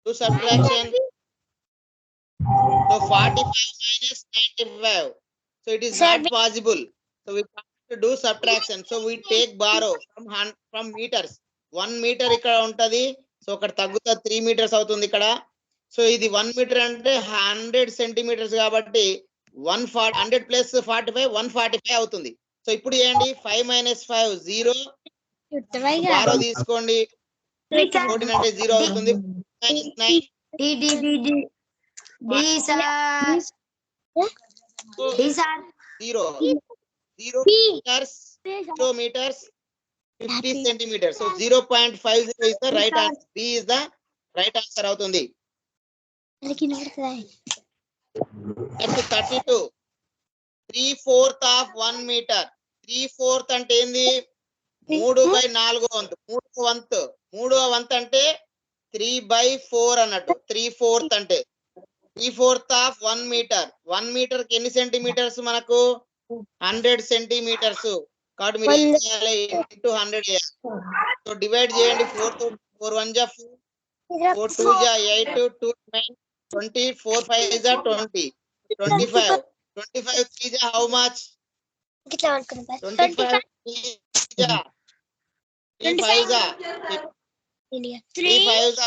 To subtraction. So 45 minus 95. So it is not possible. So we have to do subtraction. So we take borrow from meters. 1 meter ఇక్కడ ఉంటది. సో ఇక్కడ తగ్గుతా 3 meters అవుతుంది ఇక్కడ. సో ఇది 1 మీటర్ అంటే 100 సెంటీమీటర్స్ కాబట్టి 100 ప్లస్ 45 145 అవుతుంది. సో ఇప్పుడు చేయండి 5 మైనస్ 5 0 బారో తీసుకోండి 14 అంటే 0 అవుతుంది. Minus 9 0 meters 50 centimeters. So 0.50 is the right answer. B is the right answer అవుతుంది. Next 32. 3/4 of 1 meter. 3/4 అంటే ఏంది? 3/4 వంతు. 3వ వంతు అంటే 3/4 అన్నట్టు. 3/4 అంటే 3/4 of 1 meter. 1 మీటర్ కి ఎన్ని సెంటీమీటర్స్ మనకు? 100 సెంటీమీటర్స్. కాబట్టి మీరు ఏం చేయాలి? ఇంటూ 100 చేయాలి. సో డివైడ్ చేయండి 4 తో 4 1 జా 4 2 జా 8 2 9 20 4 5 జా 20 25 25 3 జా హౌ మచ్? 25 జా 3 5 జా 3 5 జా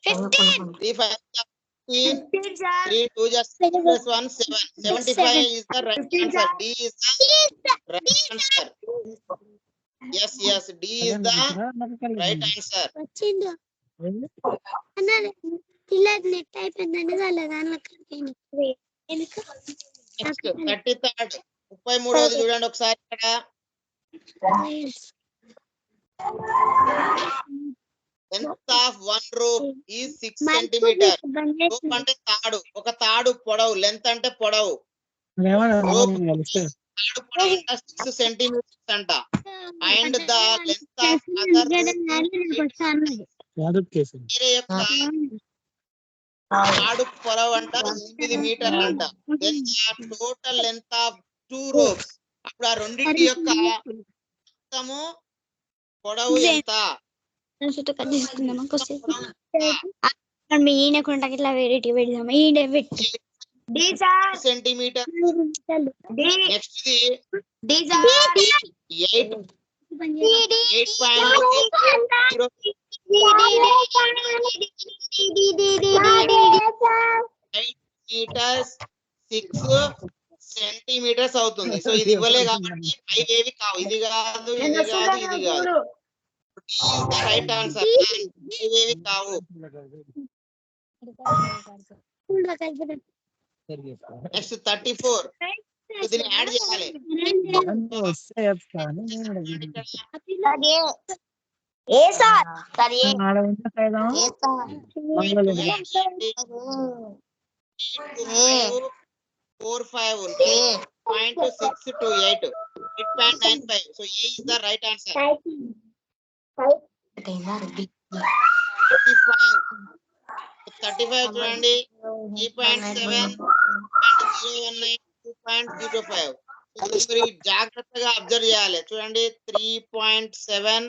3 5 జా 3 2 జా 6 plus 1 7 75 is the right answer. D is the right answer. Yes, D is the right answer. Next 33rd 33வது చూడండి ఒకసారి ఇక్కడ. Length of one rope is 6 centimeter. Rope అంటే తాడు, ఒక తాడు పొడవు, లెంత్ అంటే పొడవు. తాడు పొడవు అంటే 6 centimeters అంట. And the length of other వేరే యొక్క తాడు పొడవు అంట 8 మీటర్లు అంట. Then the total length of 2 ropes. అప్పుడు ఆ రెండింటి యొక్క మొత్తము పొడవు ఎంత? సెంటీమీటర్. నెక్స్ట్ 6 సెంటీమీటర్స్ అవుతుంది. సో ఇది ఇవ్వలే కాబట్టి 5 ఏవి కావు. ఇది కాదు, ఇది కాదు, ఇది కాదు. Right answer. ఇవేవి కావు. నెక్స్ట్ 34. దీన్ని యాడ్ చేయాలి. Four 5 .628 8.95. So A is the right answer. 35 చూడండి 3.7 019 2.05. మీరు జాగ్రత్తగా అబ్జర్వ్ చేయాలి. చూడండి 3.7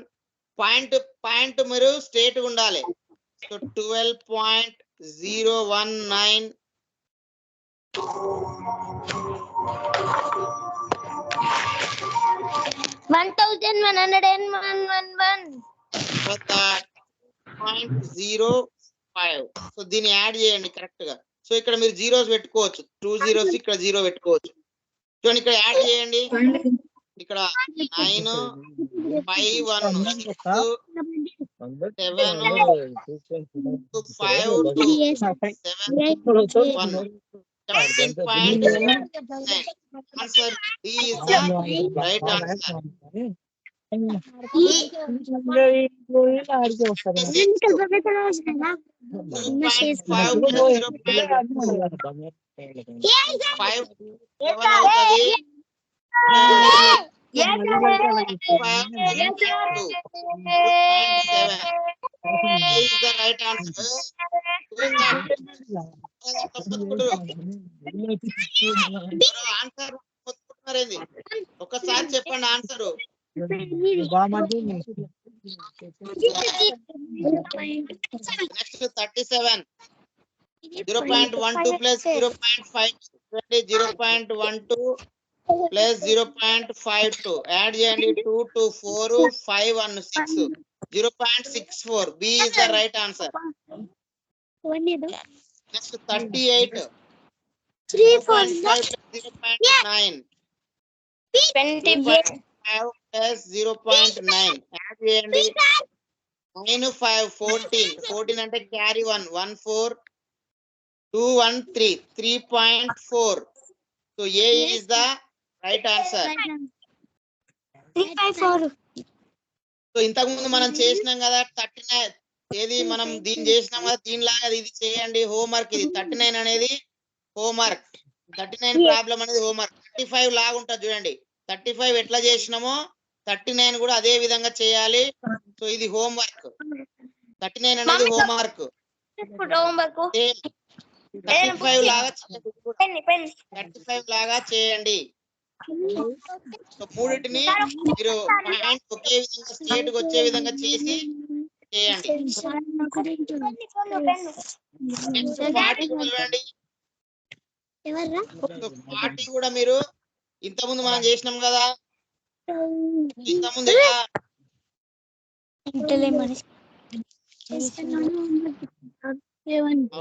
పాయింట్ మీరు స్ట్రేట్ ఉండాలి. సో 12.019 .05. సో దీన్ని యాడ్ చేయండి కరెక్ట్ గా. సో ఇక్కడ మీరు జీరోస్ పెట్టుకోవచ్చు. 2 zeros ఇక్కడ 0 పెట్టుకోవచ్చు. చూడండి ఇక్కడ యాడ్ చేయండి. ఇక్కడ 9 5 1 6 7 2 5 2 7 1 17.9. Answer D is the right answer. ఒకసారి చెప్పండి answer. Next 37 0.12 plus 0.5 0.12 plus 0.52 add చేయండి. 2 2 4 5 1 6 0.64. B is the right answer. Next 38. 0.5 plus 0.9. 0.5 plus 0.9. Add చేయండి. 9 5 14. 14 అంటే carry 1. 1 4. 2 1 3. 3.4. So A is the right answer. 3/4. So ఇంతకు ముందు మనం చేసినాం కదా 39. ఏది మనం దీన్ని చేసినాం కదా, దీనిలాగా ఇది చేయండి. హోంవర్క్ ఇది 39 అనేది హోంవర్క్. 39 ప్రాబ్లం అనేది హోంవర్క్. 35 లాగా ఉంటుంది చూడండి. 35 ఎట్లా చేసినామో 39 కూడా అదే విధంగా చేయాలి. సో ఇది హోంవర్క్. 39 అనేది హోంవర్క్. 35 లాగా చేయండి. 35 లాగా చేయండి. సో మూడింటిని మీరు పాయింట్ ఒకే విధంగా స్టేట్ కి వచ్చే విధంగా చేసి చేయండి. నెక్స్ట్ 40 చూడండి. 40 కూడా మీరు ఇంతకుముందు మనం చేసినాం కదా. ఇంతకుముందు ఎలా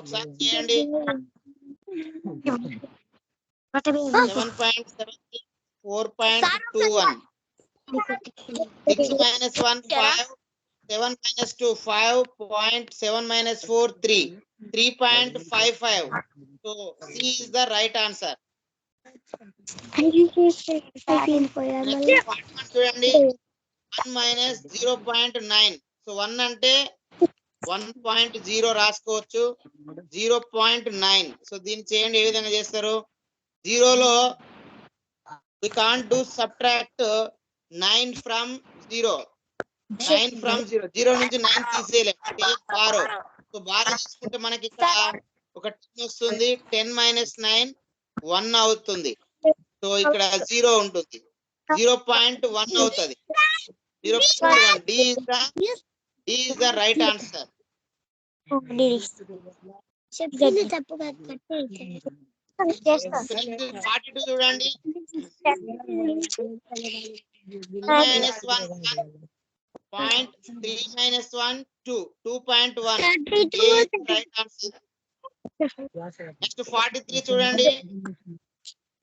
ఒకసారి చేయండి. 7.70 4.21. 6 minus 1 5. 7 minus 2 5.7 minus 4 3. 3.55. So C is the right answer. చూడండి. 1 minus 0.9. సో 1 అంటే 1.0 రాసుకోవచ్చు. 0.9. సో దీన్ని చేయండి. ఏ విధంగా చేస్తారు? 0లో we can't do subtract 9 from 0. 9 from 0. 0 నుంచి 9 తీసేయలేం. Take borrow. సో borrow తీసుకుంటే మనకి ఇక్కడ ఒక 10 వస్తుంది. 10 minus 9 1 అవుతుంది. సో ఇక్కడ 0 ఉంటుంది. 0.1 అవుతుంది. 0.1. D is the right answer. చెప్పింది తప్పుగా కట్టే 42 చూడండి. 3 - 1 1. 3 - 1 2. 2.1. Right answer. Next 43 చూడండి.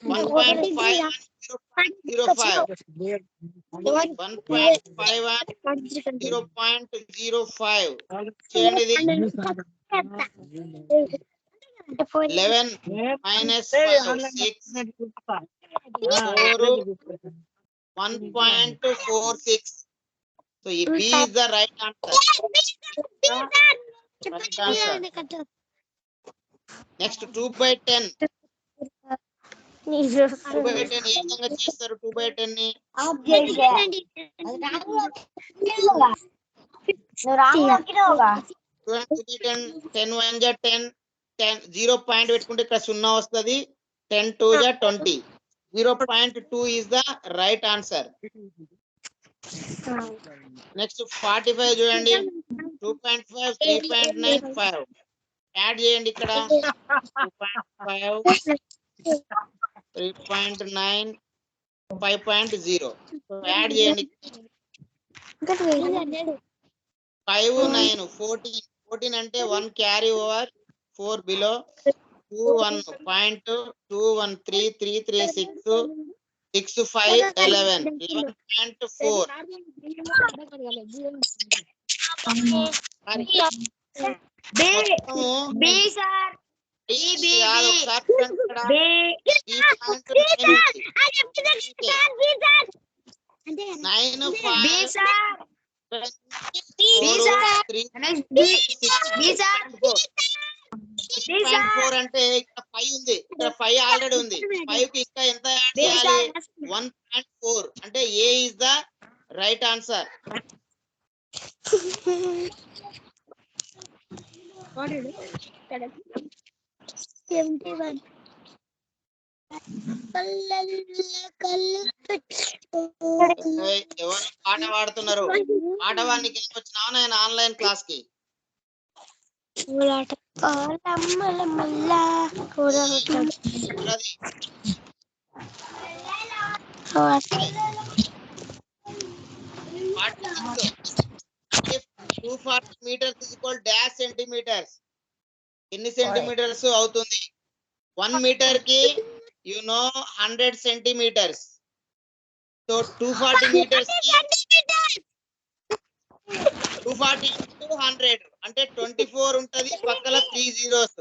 1.51 0.05. 1.51 0.05. చేయండి ఇది. 11 minus 5 6 4 1.46. So B is the right answer. Right answer. Next 2/10. 2/10 ఏ విధంగా చేస్తారు? 2/10 ని 10 1 = 10. 0 పాయింట్ పెట్టుకుంటే ఇక్కడ 0 వస్తుంది. 10 2 = 20. 0.2 is the right answer. Next 45 చూడండి. 2.5 3.95. యాడ్ చేయండి ఇక్కడ. 2.5 3.9 5.0. యాడ్ చేయండి. 5 9 14. 14 అంటే 1 క్యారీ ఓవర్ 4 below. 2 1 point 2 1 3 3 3 6 6 5 11 11.4. అంటే ఇక్కడ 5 ఉంది. ఇక్కడ 5 ఆల్రెడీ ఉంది. 5 కి ఇంకా ఎంత యాడ్ చేయాలి? 1.4. అంటే A is the right answer. ఎవరు పాట పాడుతున్నారు? పాట వాడికి వచ్చినా నేను ఆన్లైన్ క్లాస్ కి. 240 meters is equal dash centimeters. ఎన్ని సెంటీమీటర్స్ అవుతుంది? 1 meter కి 100 centimeters. సో 240 meters కి 240 into 100 అంటే 24 ఉంటది, పక్కల 3 zeros.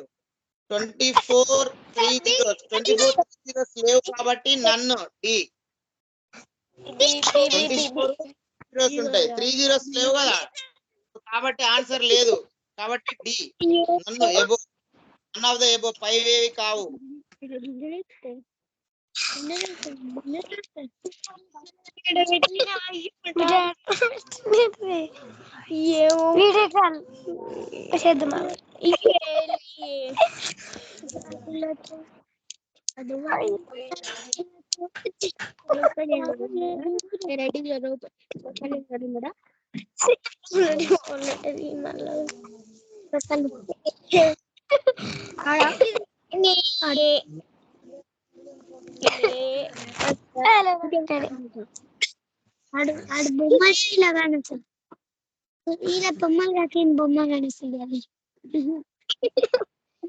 24 3 zeros. 24 3 zeros లేవు కాబట్టి నన్ను డి. 24 zeros ఉంటాయి, 3 zeros లేవు కదా, కాబట్టి ఆన్సర్ లేదు, కాబట్టి D. None above one of the above పైవేవి కావు. ఈయన బొమ్మలు కాకి బొమ్మ కానిస్తుంది అది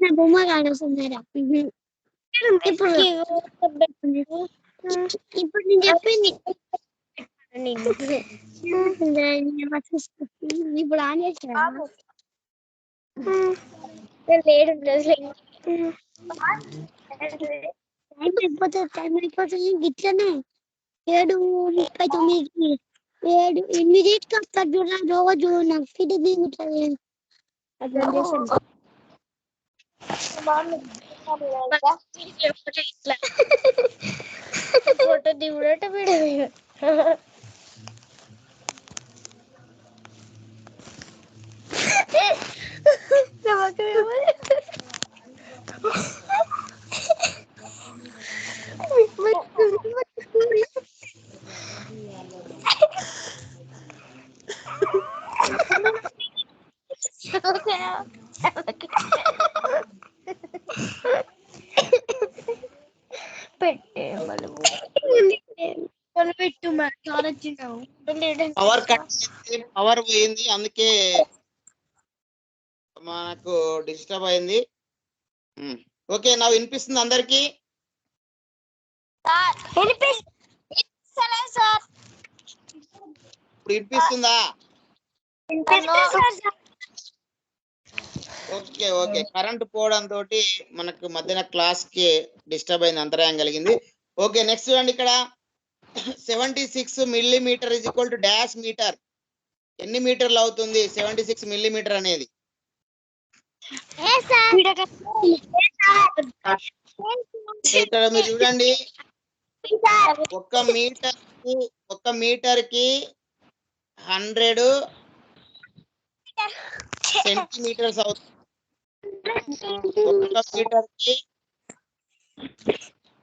నా బొమ్మ కానిస్తున్నారా? ఇప్పుడు నేను చెప్పింది ఇప్పుడు ఆన్ చేసా లేడు టైం అయిపోతుంది గిట్లనే 7:39 ఇమ్మీడియట్ గా వస్తాడు రోజు నాకు ఫిట్ దిగుతుంది అట్లా చేసాను. ఫోటో దిగుడట వీడియో పవర్ కట్ పవర్ పోయింది, అందుకే మనకు డిస్టర్బ్ అయింది. ఓకే, నా వినిపిస్తుంది అందరికి? ఇప్పుడు వినిపిస్తుందా? ఓకే ఓకే, కరెంట్ పోవడం తోటి మనకు మధ్యన క్లాస్ కి డిస్టర్బ్ అయింది, అంతరాయం కలిగింది. ఓకే, నెక్స్ట్ చూడండి ఇక్కడ 76 millimeter is equal to dash meter. ఎన్ని మీటర్లు అవుతుంది 76 millimeter అనేది? ఇక్కడ మీరు చూడండి, ఒక మీటర్ కి 100 సెంటీమీటర్స్ అవుతుంది. ఒక మీటర్ కి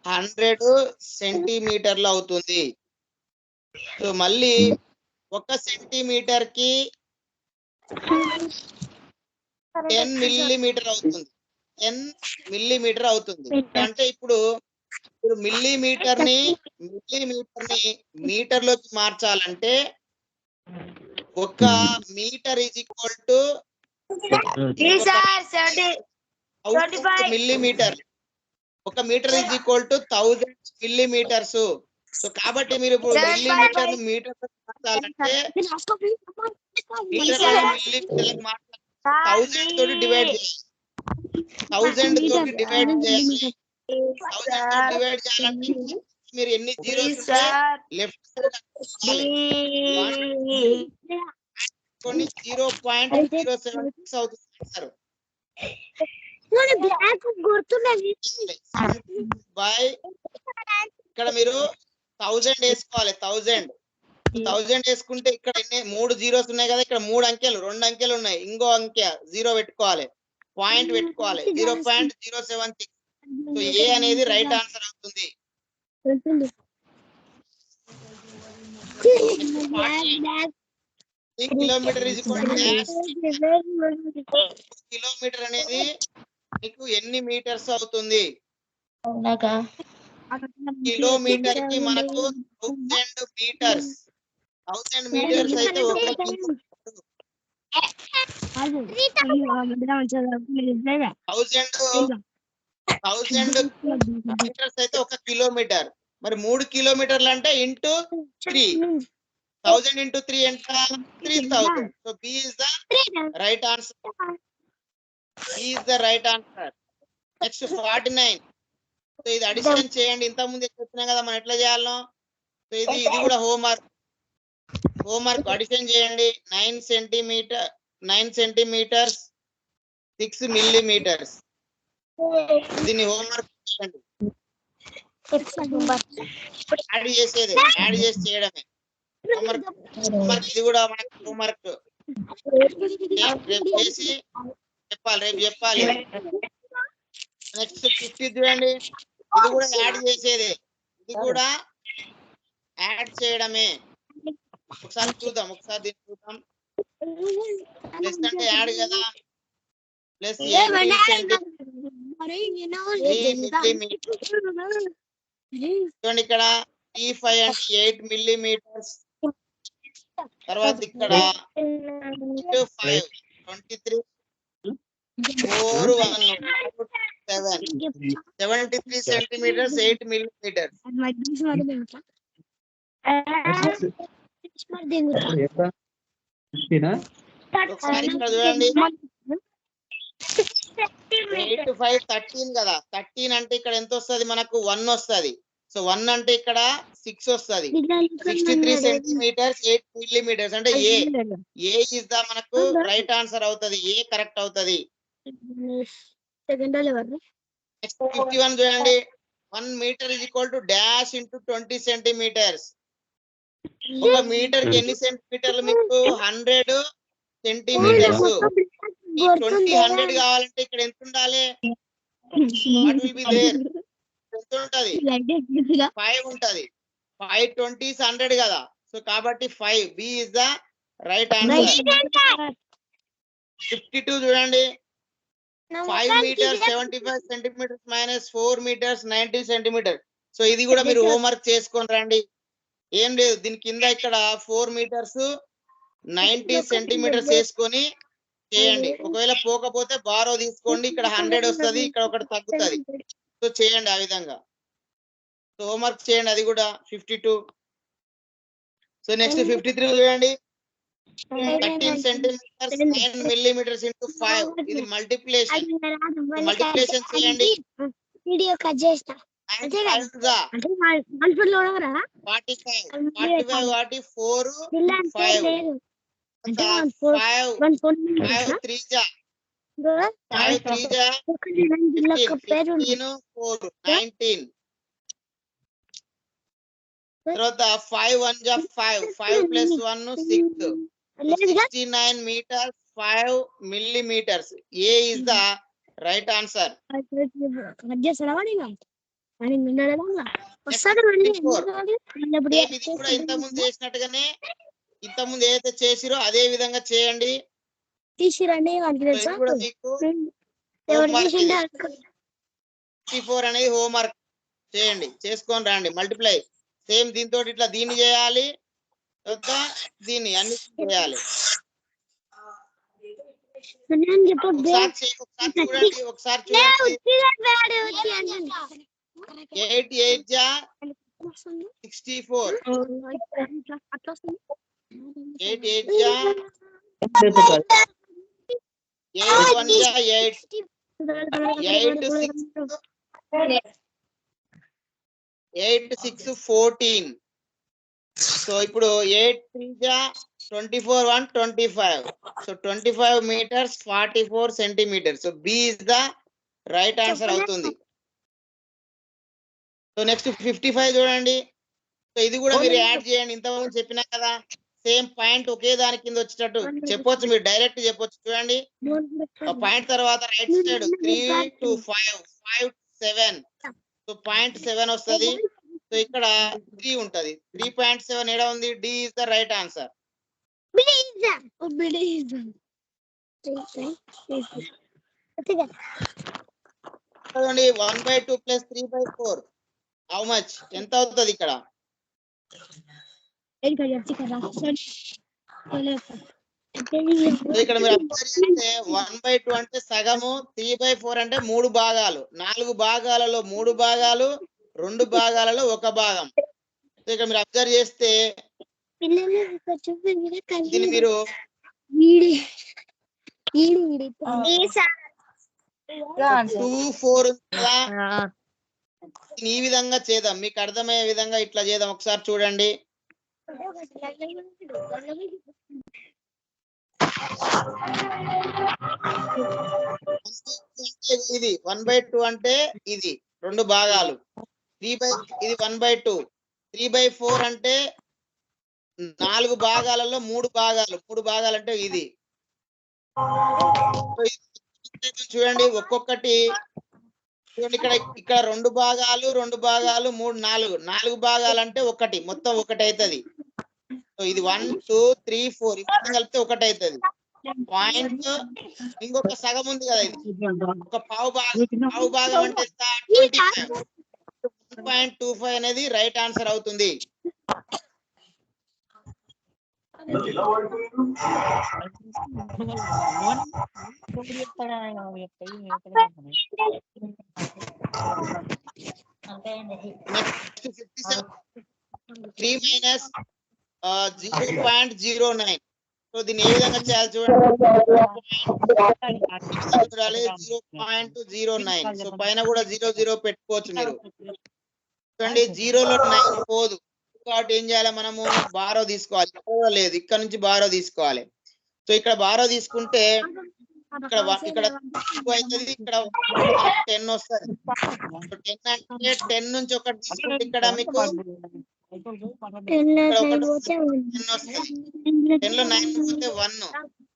100 సెంటీమీటర్లు అవుతుంది. సో మళ్ళీ 1 సెంటీమీటర్ కి 10 millimeter అవుతుంది. 10 millimeter అవుతుంది. అంటే ఇప్పుడు మిల్లీమీటర్ ని మీటర్ లోకి మార్చాలంటే 1 metre is equal to 1000 millimeter. 1 metre is equal to 1000 millimeters. So కాబట్టి మీరు ఇప్పుడు మిల్లీమీటర్ ను మీటర్ మార్చాలంటే మీటర్ మిల్లీమీటర్ మార్చాలి, 1000 తోటి డివైడ్ చేయాలి. 1000 తోటి డివైడ్ చేయాలి. 1000 తోటి డివైడ్ చేయాలంటే మీరు ఎన్ని జీరోస్ ఉంటే లెఫ్ట్ సైడ్ కొన్ని 0.076 అవుతుంది సార్. బై ఇక్కడ మీరు 1000 వేసుకోవాలి. 1000 వేసుకుంటే ఇక్కడ ఎన్ని 3 జీరోస్ ఉన్నాయి కదా, ఇక్కడ 3 అంకెలు 2 అంకెలు ఉన్నాయి, ఇంకో అంకె 0 పెట్టుకోవాలి, పాయింట్ పెట్టుకోవాలి, 0.076. సో ఏ అనేది రైట్ ఆన్సర్ అవుతుంది. Kilometre is equal to kilometre అనేది మీకు ఎన్ని మీటర్స్ అవుతుంది? కిలోమీటర్ కి మనకు 1000 మీటర్స్. 1000 మీటర్స్ అయితే 1 కిలోమీటర్. థౌజండ్ మీటర్స్ అయితే 1 కిలోమీటర్. మరి 3 కిలోమీటర్లు అంటే ఇంటూ 3. 1000 into 3 ఎంత? 3000. So B is the right answer. B is the right answer. Next 49. So ఇది అడిషన్ చేయండి. ఇంత ముందే చెప్పినా కదా మనం ఎట్లా చేయాలో. సో ఇది కూడా హోంవర్క్ అడిషన్ చేయండి. 9 సెంటీమీటర్స్ 6 మిల్లీమీటర్స్. దీన్ని హోంవర్క్ చేయండి. యాడ్ చేసి చేయడమే హోంవర్క్. ఇది కూడా మనకి హోంవర్క్ రేపు చేసి చెప్పాలి. నెక్స్ట్ 50 చూడండి. ఇది కూడా యాడ్ చేసేదే. ఇది కూడా యాడ్ చేయడమే. ఒకసారి చూద్దాం. దీన్ని చూద్దాం. ప్లస్ అంటే యాడ్ కదా. ప్లస్ 8 చూడండి ఇక్కడ 5 అంటే 8 మిల్లీమీటర్స్. తర్వాత ఇక్కడ 5 23 4 1 7 73 సెంటీమీటర్స్ 8 మిల్లీమీటర్స్. ఒకసారి ఇక్కడ చూడండి 8 5 13 కదా. 13 అంటే ఇక్కడ ఎంత వస్తుంది మనకు? 1 వస్తుంది. సో 1 అంటే ఇక్కడ 6 వస్తుంది. 63 సెంటీమీటర్స్ 8 మిల్లీమీటర్స్ అంటే ఏ ఇస్ ద మనకు రైట్ ఆన్సర్ అవుతుంది. ఏ కరెక్ట్ అవుతుంది. నెక్స్ట్ 51 చూడండి. 1 metre is equal to dash into 20 centimetres. 1 metre కి ఎన్ని సెంటీమీటర్లు మీకు? 100 సెంటీమీటర్స్. ఈ 20 100 కావాలంటే ఇక్కడ ఎంత ఉండాలి? What will be there? ఎంత ఉంటది? 5 ఉంటది. 5 20 100 కదా. సో కాబట్టి 5 B is the right answer. 52 చూడండి. 5 meters 75 centimeters minus 4 meters 90 centimeters. So ఇది కూడా మీరు హోంవర్క్ చేసుకొని రండి. ఏం లేదు, దీని కింద ఇక్కడ 4 meters 90 centimeters వేసుకొని చేయండి. ఒకవేళ పోకపోతే బారో తీసుకోండి. ఇక్కడ 100 వస్తుంది, ఇక్కడ ఒకటి తగ్గుతుంది. సో చేయండి ఆ విధంగా. సో హోంవర్క్ చేయండి అది కూడా 52. సో నెక్స్ట్ 53 చూడండి. 13 సెంటీమీటర్స్ 9 మిల్లీమీటర్స్ ఇంటూ 5. ఇది మల్టిప్లికేషన్ చేయండి. వీడియో కట్ చేస్తా. 45 వాటి 4 5 19. తర్వాత 5 1 జా 5 plus 1 6 69 meters 5 millimeters. A is the right answer. ఇది కూడా ఇంతకుముందు చేసినట్టుగానే ఇంతకుముందు ఏదైతే చేసిరో అదే విధంగా చేయండి. కూడా మీకు 64 అనేది హోంవర్క్ చేయండి, చేసుకొని రండి. మల్టిప్లై సేమ్ దీంతో ఇట్లా దీన్ని చేయాలి, దీన్ని అన్ని చేయాలి. ఒకసారి చూడండి. 8 8 జా 64. 8 8 జా 8 1 జా 8 8 6 14. సో ఇప్పుడు 8 3 జా 24 1 25. So 25 meters 44 centimeters. So B is the right answer అవుతుంది. సో నెక్స్ట్ 55 చూడండి. సో ఇది కూడా మీరు యాడ్ చేయండి. ఇంతకుముందు చెప్పినా కదా, సేమ్ పాయింట్ ఒకే దాని కింద వచ్చేటట్టు చెప్పొచ్చు, మీరు డైరెక్ట్ చెప్పొచ్చు. చూడండి, పాయింట్ తర్వాత రైట్ సైడ్ 3 to 5 5 7. సో 0.7 వస్తుంది. సో ఇక్కడ 3 ఉంటది. 3.7 ఏడా ఉంది? D is the right answer. 1/2 plus 3/4 how much? ఎంత అవుతుంది ఇక్కడ? సో ఇక్కడ మీరు అబ్జర్వ్ చేస్తే 1/2 అంటే సగము, 3/4 అంటే 3 భాగాలు, 4 భాగాలలో 3 భాగాలు, 2 భాగాలలో 1 భాగం. సో ఇక్కడ మీరు అబ్జర్వ్ చేస్తే దీన్ని మీరు 2/4 కదా, ఈ విధంగా చేద్దాం. మీకు అర్థమయ్యే విధంగా ఇట్లా చేద్దాం. ఒకసారి చూడండి. ఇది 1/2 అంటే ఇది 2 భాగాలు, ఇది 1/2. 3/4 అంటే 4 భాగాలలో 3 భాగాలు, 3 భాగాలు అంటే ఇది. చూడండి ఒక్కొక్కటి చూడండి. ఇక్కడ 2 భాగాలు, 2 భాగాలు, 3, 4 భాగాలు అంటే 1, మొత్తం 1 అవుతుంది. సో ఇది 1, 2, 3, 4 ఇవన్నీ కలిపితే 1 అవుతుంది. పాయింట్ ఇంకొక సగం ఉంది కదా, ఇది ఒక పావు భాగం అంటే 1.25 అనేది రైట్ ఆన్సర్ అవుతుంది. Next 57 3 minus 0.09. సో దీన్ని ఏ విధంగా చేయాలి చూడండి. 0.09. సో పైన కూడా 0 పెట్టుకోవచ్చు మీరు. చూడండి 0లో 9 పోదు కాబట్టి ఏం చేయాలి, మనము బారో తీసుకోవాలి. ఇక్కడ లేదు, ఇక్కడ నుంచి బారో తీసుకోవాలి. సో ఇక్కడ బారో తీసుకుంటే ఇక్కడ 2 అవుతుంది, ఇక్కడ 10 వస్తుంది. 10 అంటే 10 నుంచి ఒకటి తీసుకుంటే ఇక్కడ మీకు 10 వస్తుంది. 10లో 9 పోతే 1.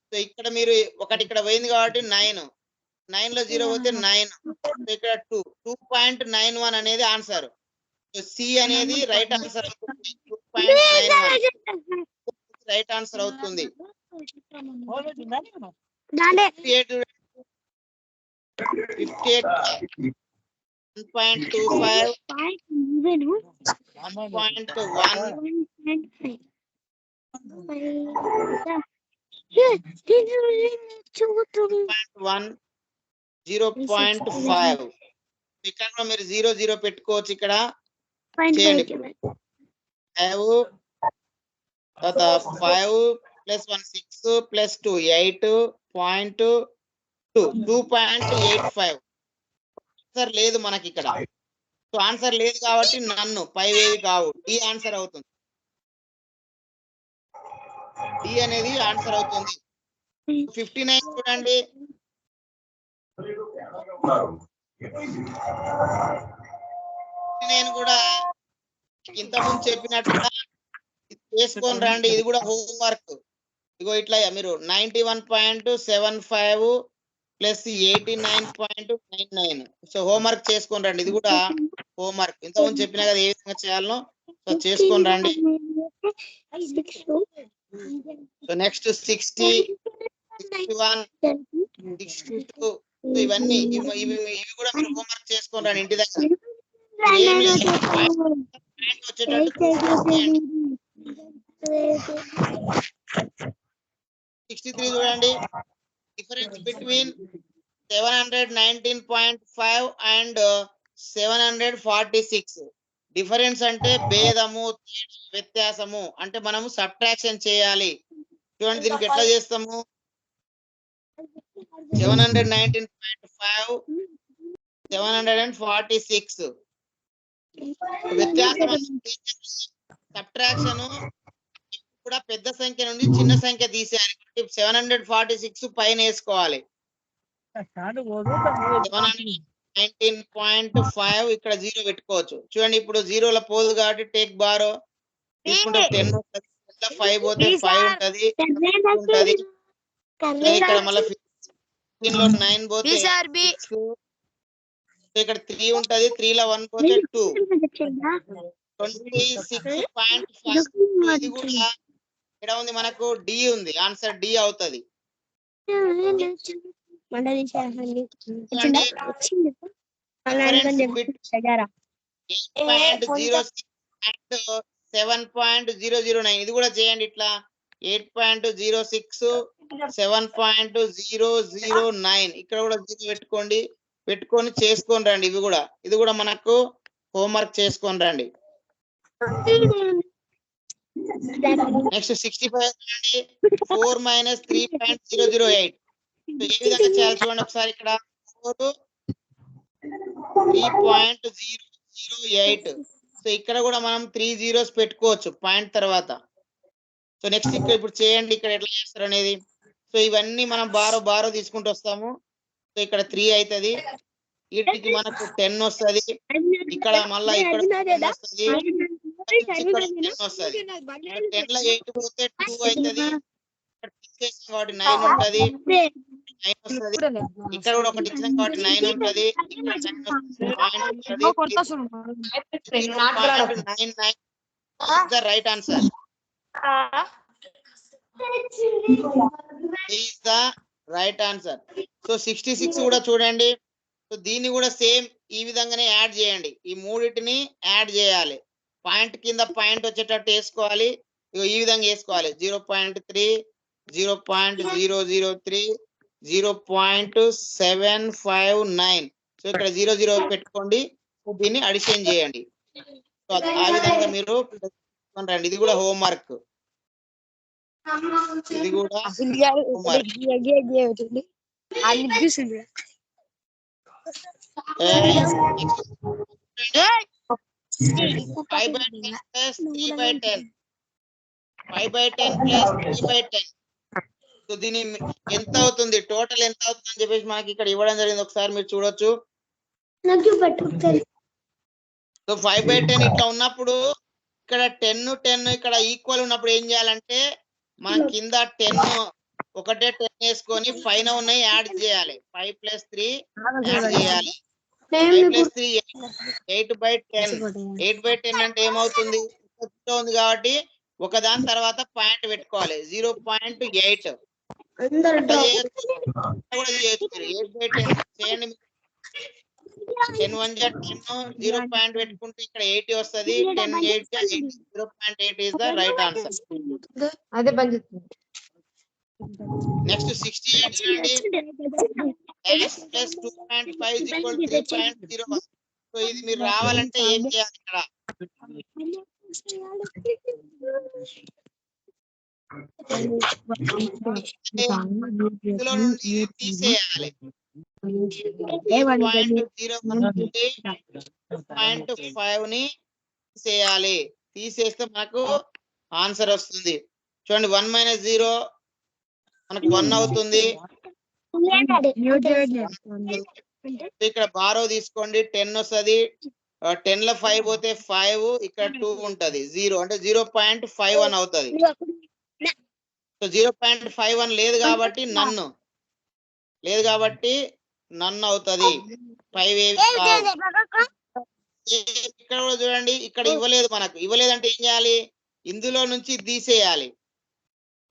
సో ఇక్కడ మీరు ఒకటి ఇక్కడ పోయింది కాబట్టి 9లో 0 పోతే 9. సో ఇక్కడ 2.91 అనేది ఆన్సర్. సి అనేది రైట్ ఆన్సర్ అవుతుంది. 2.91 రైట్ ఆన్సర్ అవుతుంది. 58 1.25 1.1 0.5. ఇక్కడ కూడా మీరు 0 పెట్టుకోవచ్చు. ఇక్కడ చేయండి. 5 + 1 6 + 2 8.2 2.85. ఆన్సర్ లేదు మనకి ఇక్కడ. సో ఆన్సర్ లేదు కాబట్టి నన్ను పైవేవి కావు, డి ఆన్సర్ అవుతుంది. డి అనేది ఆన్సర్ అవుతుంది. 59 చూడండి. 59 కూడా ఇంతకుముందు చెప్పినట్టుగా చేసుకొని రండి. ఇది కూడా హోంవర్క్. ఇగో ఇట్లా మీరు 91.75 + 89.99. సో హోంవర్క్ చేసుకొని రండి. ఇది కూడా హోంవర్క్. ఇంతకుముందు చెప్పినా కదా ఏ విధంగా చేయాలో. సో చేసుకొని రండి. So next 60, 61, 62. ఇవన్నీ ఇవి కూడా మీరు హోంవర్క్ చేసుకొని రండి ఇంటి దగ్గర. ఏం లేదు, వచ్చేటట్టు 63 చూడండి. Difference between 719.5 and 746. డిఫరెన్స్ అంటే భేదము, వ్యత్యాసము అంటే మనము సబ్ట్రాక్షన్ చేయాలి. చూడండి దీనికి ఎట్లా చేస్తాము. 719.5 746 వ్యత్యాసం. సబ్ట్రాక్షన్ కూడా పెద్ద సంఖ్య నుండి చిన్న సంఖ్య తీసేయాలి. 746 పైన వేసుకోవాలి. 719.5 ఇక్కడ 0 పెట్టుకోవచ్చు. చూడండి ఇప్పుడు 0లో పోదు కాబట్టి టేక్ బారో తీసుకుంటే 10 ఉంటుంది. 5 పోతే 5 ఉంటది. ఇక్కడ మళ్ళీ 15లో 9 పోతే 6. ఇక్కడ 3 ఉంటది. 3లో 1 పోతే 2. 26.5. ఇది కూడా ఇక్కడ ఉంది మనకు డి ఉంది. ఆన్సర్ డి అవుతుంది. 7.009 ఇది కూడా చేయండి. ఇట్లా 8.06 7.009 ఇక్కడ కూడా 0 పెట్టుకొని చేసుకొని రండి. ఇది కూడా మనకు హోంవర్క్ చేసుకొని రండి. నెక్స్ట్ 65 అండి 4 - 3.008 ఏ విధంగా చేయాలి చూడండి ఒకసారి. ఇక్కడ 3.008 సో ఇక్కడ కూడా మనం 3 zeros పెట్టుకోవచ్చు పాయింట్ తర్వాత. సో నెక్స్ట్ ఇప్పుడు చేయండి ఇక్కడ ఎట్లా చేస్తారు అనేది. సో ఇవన్నీ మనం బారో తీసుకుంటూ వస్తాము. సో ఇక్కడ 3 అవుతుంది, వీటికి మనకు 10 వస్తుంది, ఇక్కడ మళ్ళా ఇక్కడ 10 వస్తుంది, ఇక్కడ 10 వస్తుంది. 10 లో 8 పోతే 2 అవుతుంది, ఇక్కడ తీసేసిన కాబట్టి 9 ఉంటది, 9 వస్తుంది. ఇక్కడ కూడా ఒకటి ఇచ్చిన కాబట్టి 9 ఉంటది, ఇక్కడ 9 వస్తుంది, పాయింట్ ఉంటది. 0.99 is the right answer. is the right answer. So 66 కూడా చూడండి. సో దీన్ని కూడా సేమ్ ఈ విధంగానే యాడ్ చేయండి. ఈ మూడింటిని యాడ్ చేయాలి, పాయింట్ కింద పాయింట్ వచ్చేటట్టు వేసుకోవాలి. ఈ విధంగా వేసుకోవాలి 0.3 0.003 0.759. సో ఇక్కడ 00 పెట్టుకోండి, దీన్ని అడిషన్ చేయండి. సో ఆ విధంగా మీరు రండి. ఇది కూడా హోంవర్క్, ఇది కూడా హోంవర్క్. 5/10 plus 3/10 5/10 plus 3/10. సో దీని ఎంత అవుతుంది, టోటల్ ఎంత అవుతుంది అని చెప్పేసి మనకి ఇక్కడ ఇవ్వడం జరిగింది. ఒకసారి మీరు చూడొచ్చు. సో 5/10 ఇట్లా ఉన్నప్పుడు ఇక్కడ 10 ఇక్కడ ఈక్వల్ ఉన్నప్పుడు ఏం చేయాలంటే మనం కింద 10 ఒకటే 10 వేసుకొని పైన ఉన్నాయి యాడ్ చేయాలి. 5 + 3 యాడ్ చేయాలి. 5 + 3 8/10. 8/10 అంటే ఏమవుతుంది, ఉంది కాబట్టి ఒక దాని తర్వాత పాయింట్ పెట్టుకోవాలి 0.8 కూడా చేయొచ్చు. 8/10 చేయండి. 10 1 10 0 పాయింట్ పెట్టుకుంటే ఇక్కడ 80 వస్తుంది. 10 8 0.8 is the right answer. అదే బంధిస్తుంది. నెక్స్ట్ 68 చూడండి. x plus 2.5 is equal to 3.01. So ఇది మీరు రావాలంటే ఏం చేయాలి, ఇక్కడ ఇందులో నుండి తీసేయాలి. 0.5 ని తీసేయాలి. తీసేస్తే మనకు ఆన్సర్ వస్తుంది. చూడండి 1 - 0 మనకు 1 అవుతుంది. ఇక్కడ బారో తీసుకోండి, 10 వస్తుంది. 10 లో 5 పోతే 5, ఇక్కడ 2 ఉంటది, 0 అంటే 0.51 అవుతుంది. సో 0.51 లేదు కాబట్టి నన్ను అవుతుంది. 5 ఇక్కడ కూడా చూడండి, ఇక్కడ ఇవ్వలేదంటే ఏం చేయాలి, ఇందులో నుంచి తీసేయాలి.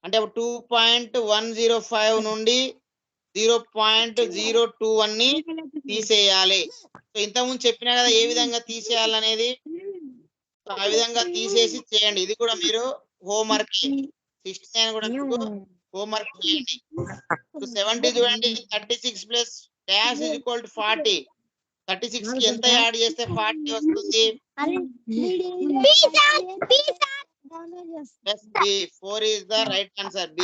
అంటే 2.105 నుండి 0.021 ని తీసేయాలి. సో ఇంతకుముందు చెప్పినా కదా ఏ విధంగా తీసేయాలనేది. ఆ విధంగా తీసేసి చేయండి. ఇది కూడా మీరు హోంవర్క్ 69 కూడా హోంవర్క్ చేయండి. 70 చూడండి. 36 plus dash is equal to 40. 36 కి ఎంత యాడ్ చేస్తే 40 వస్తుంది? Yes, B. 4 is the right answer, B.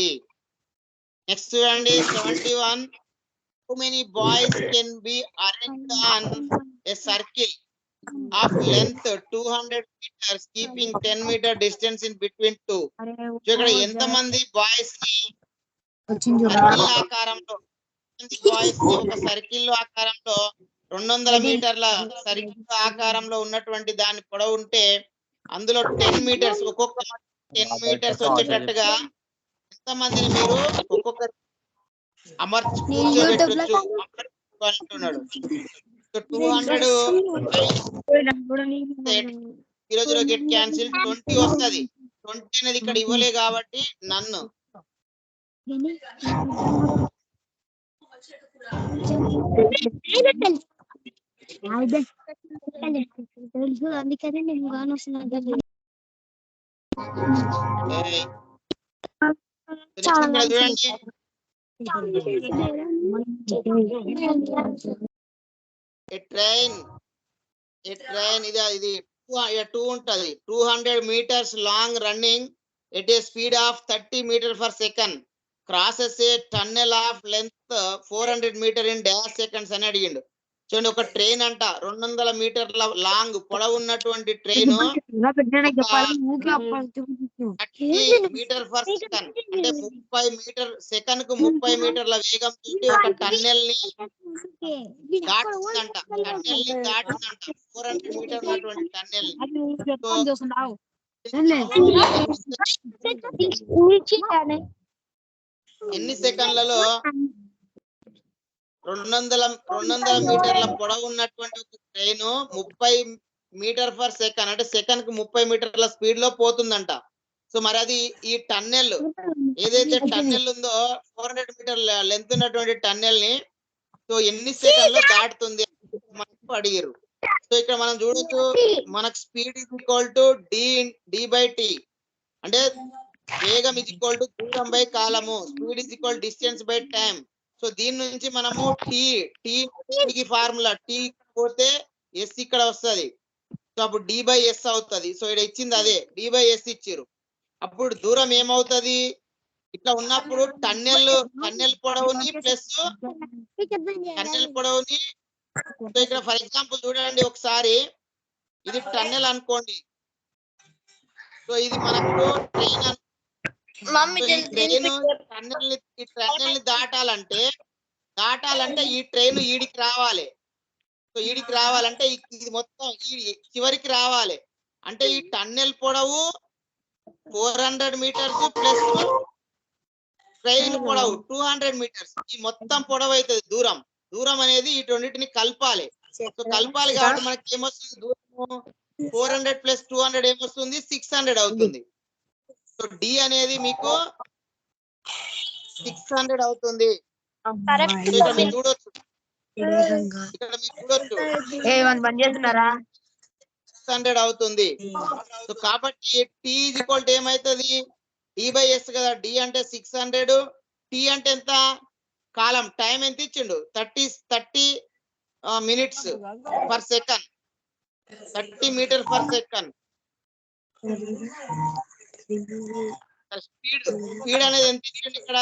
Next చూడండి 71. How many boys can be arranged on a circle of length 200 meters keeping 10 meter distance in between two? ఇక్కడ ఎంత మంది boys ని circle ఆకారంలో ఒక సర్కిల్ ఆకారంలో 200 మీటర్ల సర్కిల్ ఆకారంలో ఉన్నటువంటి దాని పొడవు ఉంటే అందులో 10 మీటర్స్ ఒక్కొక్క 10 మీటర్స్ వచ్చేటట్టుగా ఎంత మందిని మీరు ఒక్కొక్క అమర్చి కూర్చోబెట్టొచ్చు అంటున్నాడు. సో 200 0 గెట్ క్యాన్సిల్ 20 వస్తుంది. 20 అనేది ఇక్కడ ఇవ్వలే కాబట్టి నన్ను. తెలుసు, అందుకనే నేను గాను వస్తున్నా. నెక్స్ట్ ఇక్కడ చూడండి, ఏ ట్రైన్ ఇది 2 ఉంటది. 200 meters long running at a speed of 30 meters/second crosses A tunnel of length 400 meters in dash seconds అని అడిగిండు. చూడండి, ఒక ట్రైన్ అంట 200 మీటర్ల లాంగ్ పొడవు ఉన్నటువంటి ట్రైన్ 30 meters/second అంటే 30 మీటర్ సెకండ్ కు 30 మీటర్ల వేగం తోటి ఒక టన్నెల్ ని దాటుతుందంట. టన్నెల్ ని దాటుతుందంట 400 మీటర్ ఉన్నటువంటి టన్నెల్ ఎన్ని సెకండ్లలో 200 మీటర్ల పొడవు ఉన్నటువంటి ఒక ట్రైన్ 30 meters/second అంటే సెకండ్ కు 30 మీటర్ల స్పీడ్ లో పోతుందంట. సో మరి అది ఈ టన్నెల్ ఏదైతే టన్నెల్ ఉందో 400 మీటర్ లెంత్ ఉన్నటువంటి టన్నెల్ ని సో ఎన్ని సెకండ్ లో దాటుతుంది మనకు అడిగారు. సో ఇక్కడ మనం చూడొచ్చు, మనకు speed is equal to d/t అంటే వేగం ఈజ్ ఈక్వల్ టు దూరం బై కాలము, speed is equal distance by time. So దీని నుంచి మనము టీ ఫార్ములా టీ పోతే ఎస్ ఇక్కడ వస్తుంది. సో అప్పుడు d/s అవుతుంది. సో ఇక్కడ ఇచ్చింది అదే d/s ఇచ్చారు. అప్పుడు దూరం ఏమవుతుంది, ఇట్లా ఉన్నప్పుడు టన్నెల్ పొడవుని ప్లస్ టన్నెల్ పొడవుని. సో ఇక్కడ ఫర్ ఎగ్జాంపుల్ చూడండి ఒకసారి, ఇది టన్నెల్ అనుకోండి. సో ఇది మనకు ట్రైన్ టన్నెల్ ని దాటాలంటే ఈ ట్రైన్ ఈడికి రావాలి. సో ఈడికి రావాలంటే ఇది మొత్తం చివరికి రావాలి. అంటే ఈ టన్నెల్ పొడవు 400 meters ప్లస్ ట్రైన్ పొడవు 200 meters. ఈ మొత్తం పొడవు అవుతుంది దూరం అనేది ఈ రెండింటిని కలపాలి. సో కలపాలి కాబట్టి మనకి ఏమొస్తుంది, దూరము 400 + 200 ఏమొస్తుంది, 600 అవుతుంది. సో డి అనేది మీకు 600 అవుతుంది. ఇక్కడ మీరు చూడొచ్చు 600 అవుతుంది. సో కాబట్టి టీ ఈజ్ ఈక్వల్ టు ఏమైతుంది, d/s కదా. డి అంటే 600, టీ అంటే ఎంత, కాలం టైం ఎంత ఇచ్చిండు 30 minutes/second 30 meters/second. స్పీడ్ అనేది ఎంత ఇచ్చిండు, ఇక్కడ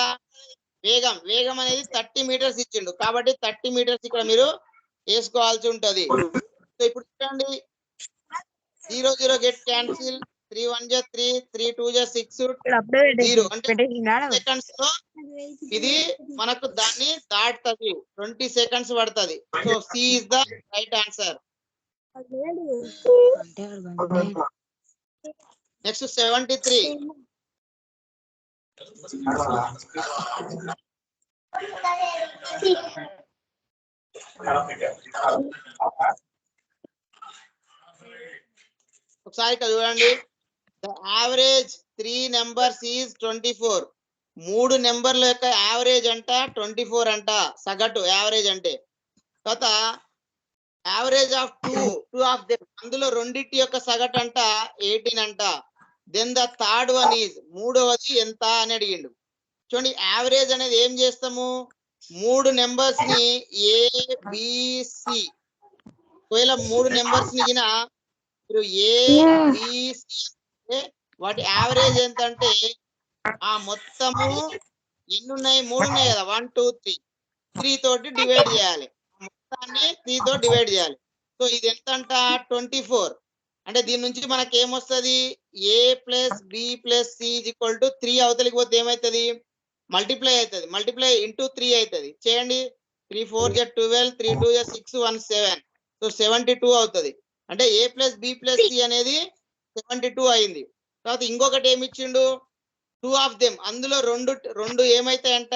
వేగం అనేది 30 meters ఇచ్చిండు. కాబట్టి 30 meters ఇక్కడ మీరు వేసుకోవాల్సి ఉంటది. సో ఇప్పుడు చూడండి, 0 0 గెట్ క్యాన్సిల్, 3 1 = 3, 3 2 = 6, 0 అంటే సెకండ్స్ లో ఇది మనకు దాన్ని దాటుతుంది. 20 seconds పడుతుంది. So C is the right answer. Next 73. ఒకసారి ఇక్కడ చూడండి, ద యావరేజ్ 3 numbers ఈజ్ 24. 3 నెంబర్ల యొక్క యావరేజ్ అంట 24 అంట, సగటు యావరేజ్ అంటే. తర్వాత average of two of them అందులో రెండింటి యొక్క సగటు అంట 18 అంట. Then the third one is మూడవది ఎంత అని అడిగిండు. చూడండి, యావరేజ్ అనేది ఏం చేస్తాము, 3 numbers ని ABC, ఒకవేళ 3 numbers ని మీరు ABC వాటి యావరేజ్ ఎంత అంటే ఆ మొత్తము ఎన్ని ఉన్నాయి, 3 ఉన్నాయి కదా, 1 2 3 తోటి డివైడ్ చేయాలి. మొత్తాన్ని 3 తో డివైడ్ చేయాలి. సో ఇది ఎంత అంట 24. అంటే దీని నుంచి మనకి ఏమొస్తుంది, A + B + C = 3 అవతలికి పోతే ఏమవుతుంది, మల్టిప్లై అవుతుంది. మల్టిప్లై ఇంటూ 3 అవుతుంది. చేయండి, 3 4 = 12, 3 2 = 6, 1 7. సో 72 అవుతుంది. అంటే A + B + C అనేది 72 అయింది. తర్వాత ఇంకొకటి ఏమి ఇచ్చిండు, 2 ఆఫ్ దెమ్ అందులో రెండు ఏమైతాయంట,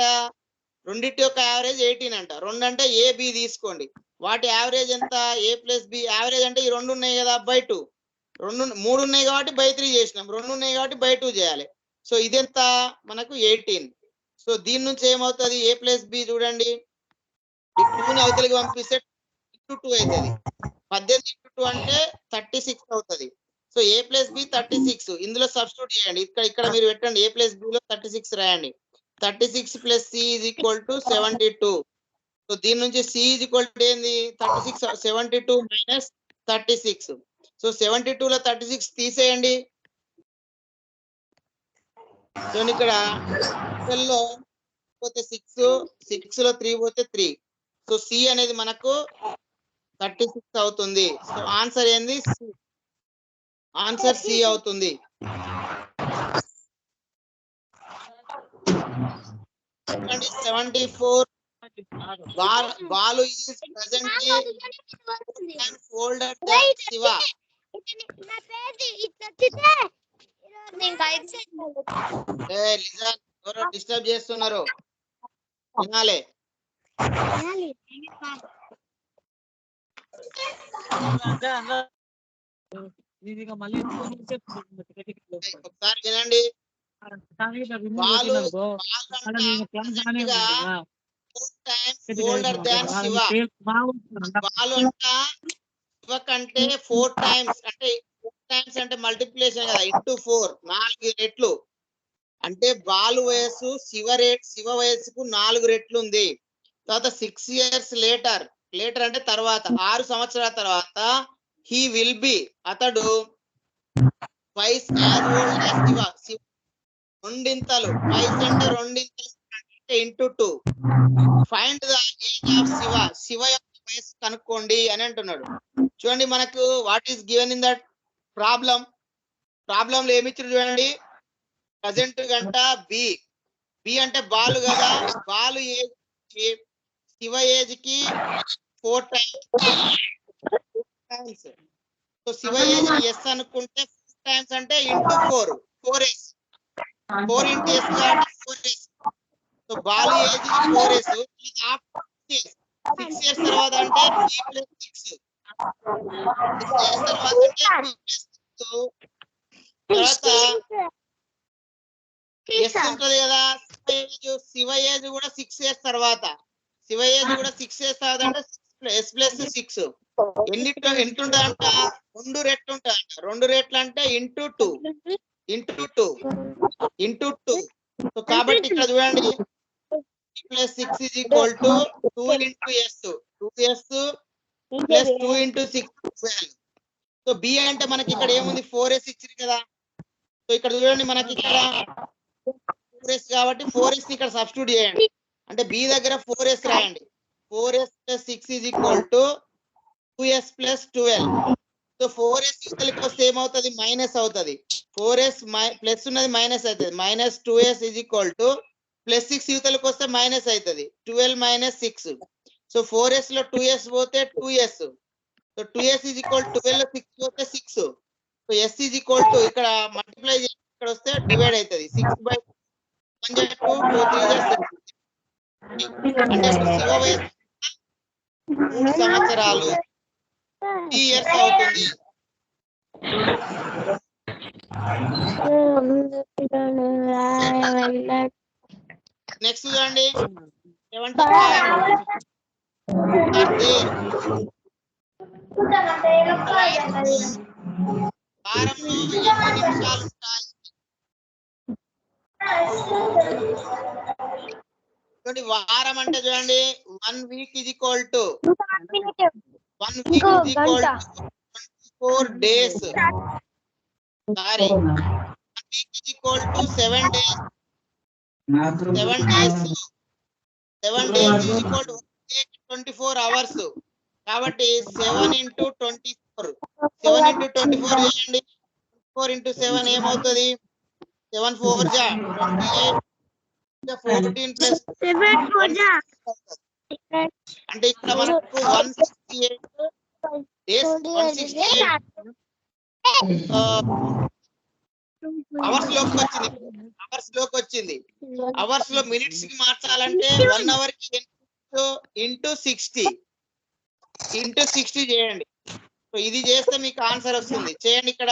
రెండింటి యొక్క యావరేజ్ 18 అంట. 2 అంటే A B తీసుకోండి, వాటి యావరేజ్ ఎంత, A + B యావరేజ్ అంటే ఈ 2 ఉన్నాయి కదా /2, 3 ఉన్నాయి కాబట్టి /3 చేసినాం, 2 ఉన్నాయి కాబట్టి /2 చేయాలి. సో ఇదెంత మనకు 18. సో దీని నుంచి ఏమవుతుంది, A + B చూడండి, ఈ 2ని అవతలికి పంపిస్తే 2 అవుతుంది. 18 × 2 అంటే 36 అవుతుంది. సో A + B 36 ఇందులో సబ్స్టిట్యూట్ చేయండి. ఇక్కడ మీరు పెట్టండి, A + B లో 36 రాయండి. 36 plus C is equal to 72. So దీని నుంచి C is equal to ఏంది 36 72 minus 36. సో 72 లో 36 తీసేయండి. సో ఇక్కడ 12 లో పోతే 6 6 లో 3 పోతే 3. సో C అనేది మనకు 36 అవుతుంది. సో ఆన్సర్ ఏంది ఆన్సర్ C అవుతుంది. చూడండి 74 Balu is presently older than Shiva. నా పేరు ఇట్లా నేను గైడ్ Hey, listen, ఎవరో డిస్టర్బ్ చేస్తున్నారు, వినాలి. మళ్ళీ ఒకసారి వినండి. Balu older than Shiva. Balu అంట శివ కంటే 4 times అంటే 4 times అంటే మల్టిప్లికేషన్ కదా, ఇంటూ 4 4 రెట్లు. అంటే బాలు వయస్సు శివ వయస్సుకు 4 రెట్లు ఉంది. తర్వాత 6 years లేటర్ అంటే తర్వాత 6 సంవత్సరాల తర్వాత హీ విల్ బి అతడు twice as old as Shiva రెండింతలు, twice అంటే రెండింతలు అంటే into 2. Find the age of Shiva యొక్క వయస్సు కనుక్కోండి అని అంటున్నాడు. చూడండి మనకు what is given in that problem లో ఏమి ఇచ్చారు చూడండి. ప్రజెంట్ గంట బి అంటే బాలు కదా, బాలు ఏజ్ శివ ఏజ్ కి 4 times. So Shiva age S అనుకుంటే 4 times అంటే ఇంటూ 4s 4 into s కాబట్టి 4s. So Balu age 4s 6 years తర్వాత అంటే 3 + 6 years తర్వాత అంటే 2 తర్వాత ఎస్ ఉంటది కదా. శివ ఏజ్ కూడా 6 years తర్వాత అంటే s + 6 ఎంత ఉంటదంట 2 రెట్లు ఉంటదంట. 2 రెట్లు అంటే ఇంటూ 2 సో కాబట్టి ఇక్కడ చూడండి + 6 is equal to 2 into s 2s plus 2 into 6 12. So B అంటే మనకి ఇక్కడ ఏముంది 4s ఇచ్చింది కదా. సో ఇక్కడ చూడండి మనకి ఇక్కడ 4s కాబట్టి 4s ని ఇక్కడ సబ్స్టిట్యూట్ చేయండి. అంటే బి దగ్గర 4s రాయండి. 4s plus 6 is equal to 2s plus 12. So 4s ఇక్కడికి వస్తే ఏమవుతుంది మైనస్ అవుతుంది. 4s ప్లస్ ఉన్నది మైనస్ అవుతుంది. -2s is equal to +6 యువతలకు వస్తే మైనస్ అవుతుంది. 12 - 6. సో 4s లో 2s పోతే 2s. So 2s is equal to 12 లో 6 పోతే 6. So s is equal to ఇక్కడ మల్టిప్లై చేసి ఇక్కడ వస్తే డివైడ్ అవుతుంది. 6/1 2 2 3 అంటే శివ వయసు 3 సంవత్సరాలు 3 years అవుతుంది. నెక్స్ట్ చూడండి 75 వారంలో ఎన్ని నిమిషాలు ఉంటాయి? చూడండి వారం అంటే చూడండి 1 week is equal to 24 days. Sorry, 1 week is equal to 7 days. 7 days is equal to 24 hours. కాబట్టి 7 into 24 చేయండి. 4 into 7 ఏమవుతుంది 7 4 జా 28 14 plus 7 4 జా అంటే ఇక్కడ మనకు 168 days 168 అవర్స్ లోకి వచ్చింది. అవర్స్ లో మినిట్స్ కి మార్చాలంటే 1 hour కి ఇంటూ 60 చేయండి. సో ఇది చేస్తే మీకు ఆన్సర్ వస్తుంది. చేయండి ఇక్కడ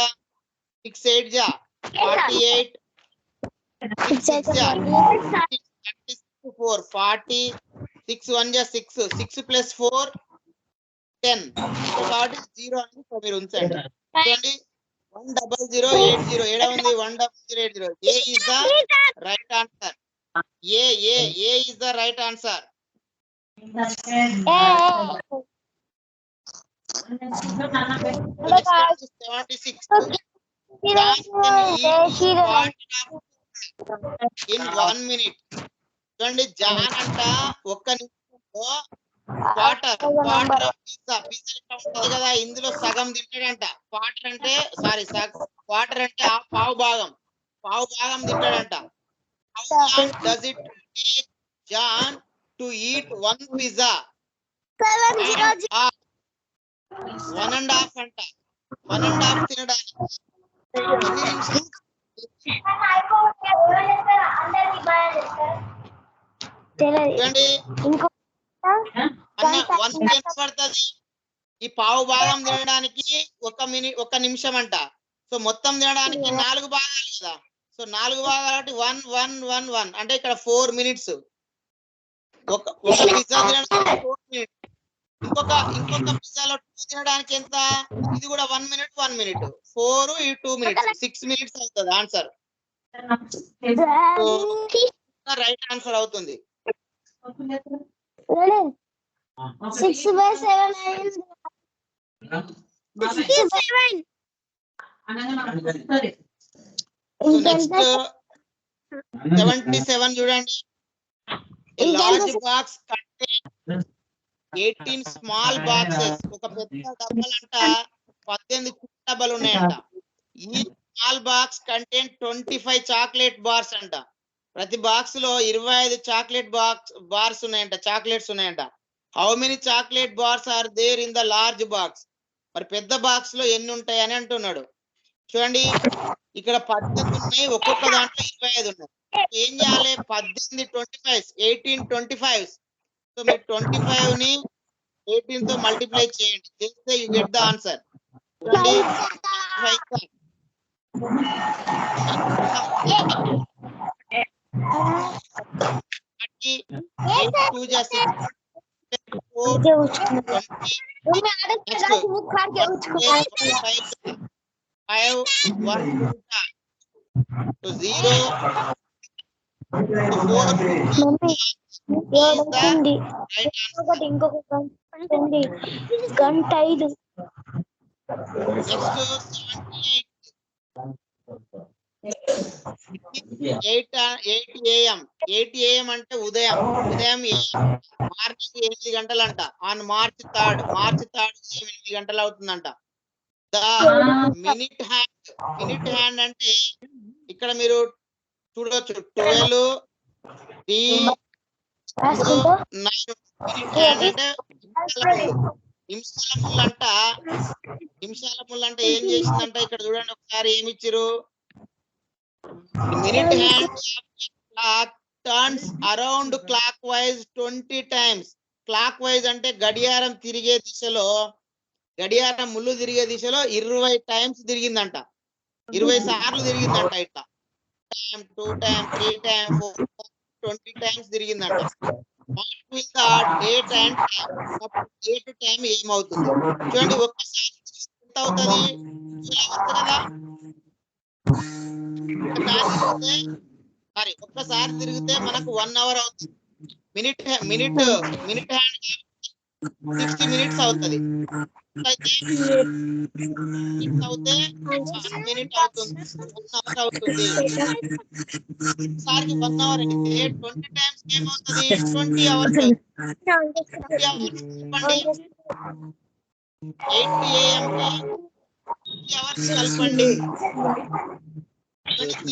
6 8 జా 48 6 6 జా 34 40 6 1 జా 6 6 plus 4 10. సో కాబట్టి 0 అని మీరు ఉంచండి. చూడండి 10080 ఏడా ఉంది 10080. ఏ is the right answer. A is the right answer. 76. John can eat in 1 minute. చూడండి జాన్ అంట ఒక్క నిమిషంలో క్వార్టర్ ఆఫ్ పిజ్జా ఎట్లా ఉంటది కదా, ఇందులో సగం తింటాడంట. క్వార్టర్ అంటే క్వార్టర్ అంటే ఆ పావు భాగం తింటాడంట. How long does it take John to eat one pizza? 1.5 అంట. 1.5 తినడానికి ఎన్ని నిమిషాలు? చూడండి అన్న 1 minute పడుతుంది ఈ పావు భాగం తినడానికి. 1 నిమిషం అంట. సో మొత్తం తినడానికి 4 భాగాలు కదా. సో 4 భాగాలు అంటే 1 అంటే ఇక్కడ 4 minutes. ఒక పిజ్జా తినడానికి 4 minutes. ఇంకొక పిజ్జాలో 2 తినడానికి ఎంత? ఇది కూడా 1 minute 4 ఈ 2 minutes 6 minutes అవుతుంది ఆన్సర్. రైట్ ఆన్సర్ అవుతుంది. 6/7 నెక్స్ట్ 77 చూడండి. Large box contain 18 small boxes. ఒక పెద్ద డబ్బాలంట 18 చిన్న డబ్బాలు ఉన్నాయంట. ఈ small box contain 25 chocolate bars అంట. ప్రతి బాక్స్ లో 25 చాక్లెట్ బార్స్ ఉన్నాయంట, చాక్లెట్స్ ఉన్నాయంట. How many chocolate bars are there in the large box? మరి పెద్ద బాక్స్ లో ఎన్ని ఉంటాయి అని అంటున్నాడు. చూడండి ఇక్కడ 18 ఉన్నాయి, ఒక్కొక్క దాంట్లో 25 ఉన్నాయి. ఏం చేయాలి? 18 25 సో మీరు 25 ని 18 తో మల్టిప్లై చేయండి, చేస్తే యు గెట్ ద ఆన్సర్. చూడండి గంట 5 8 AM అంటే ఉదయం మార్చి 8 గంటలంట. ఆన్ మార్చ్ 3rd 8 గంటలు అవుతుందంట. ద మినిట్ హ్యాండ్ అంటే ఇక్కడ మీరు చూడొచ్చు 12 9 మినిట్ హ్యాండ్ అంటే నిమిషాల ముళ్ళు అంట ఏం చేసిందంట. ఇక్కడ చూడండి ఒకసారి ఏమి ఇచ్చిరు. Minute hand clock turns around clockwise 20 times. Clockwise అంటే గడియారం ముళ్ళు తిరిగే దిశలో 20 times తిరిగిందంట. 20 సార్లు తిరిగిందంట. ఇట్లా 2 times 3 times 4 20 times తిరిగిందంట. డేట్ అండ్ డేట్ టైం ఏమవుతుంది? చూడండి ఒక్కసారి ఎంత అవుతుంది కదా. ఒక్కసారి తిరిగితే మనకు 1 hour అవుతుంది. మినిట్ హ్యాండ్ 60 minutes అవుతుంది. అయితే 1 minute అవుతుంది, 1 hour అవుతుంది. ఒకసారికి 1 hour అయితే 20 times ఏమవుతుంది? 20 hours. 20 hours కలపండి. 8 AM కి 20 hours కలపండి.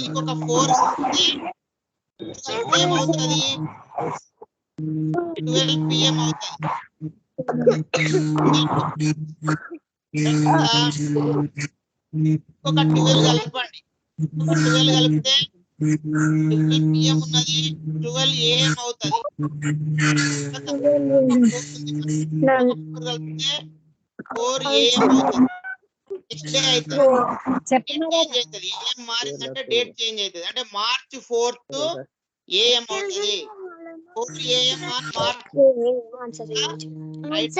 ఇంకొక 4 ఏమవుతుంది? 12 PM అవుతుంది. ఇంకొక 12 కలపండి. 12 కలిపితే 12 PM ఉన్నది, 12 AM అవుతుంది. కలిపితే 4 AM అవుతుంది. నెక్స్ట్ డే అవుతుంది. చేంజ్ అవుతుంది. ఏం మారిందంటే డేట్ చేంజ్ అవుతుంది. అంటే మార్చ్ 4th AM అవుతుంది. 4 AM ఆన్ మార్చ్. రైట్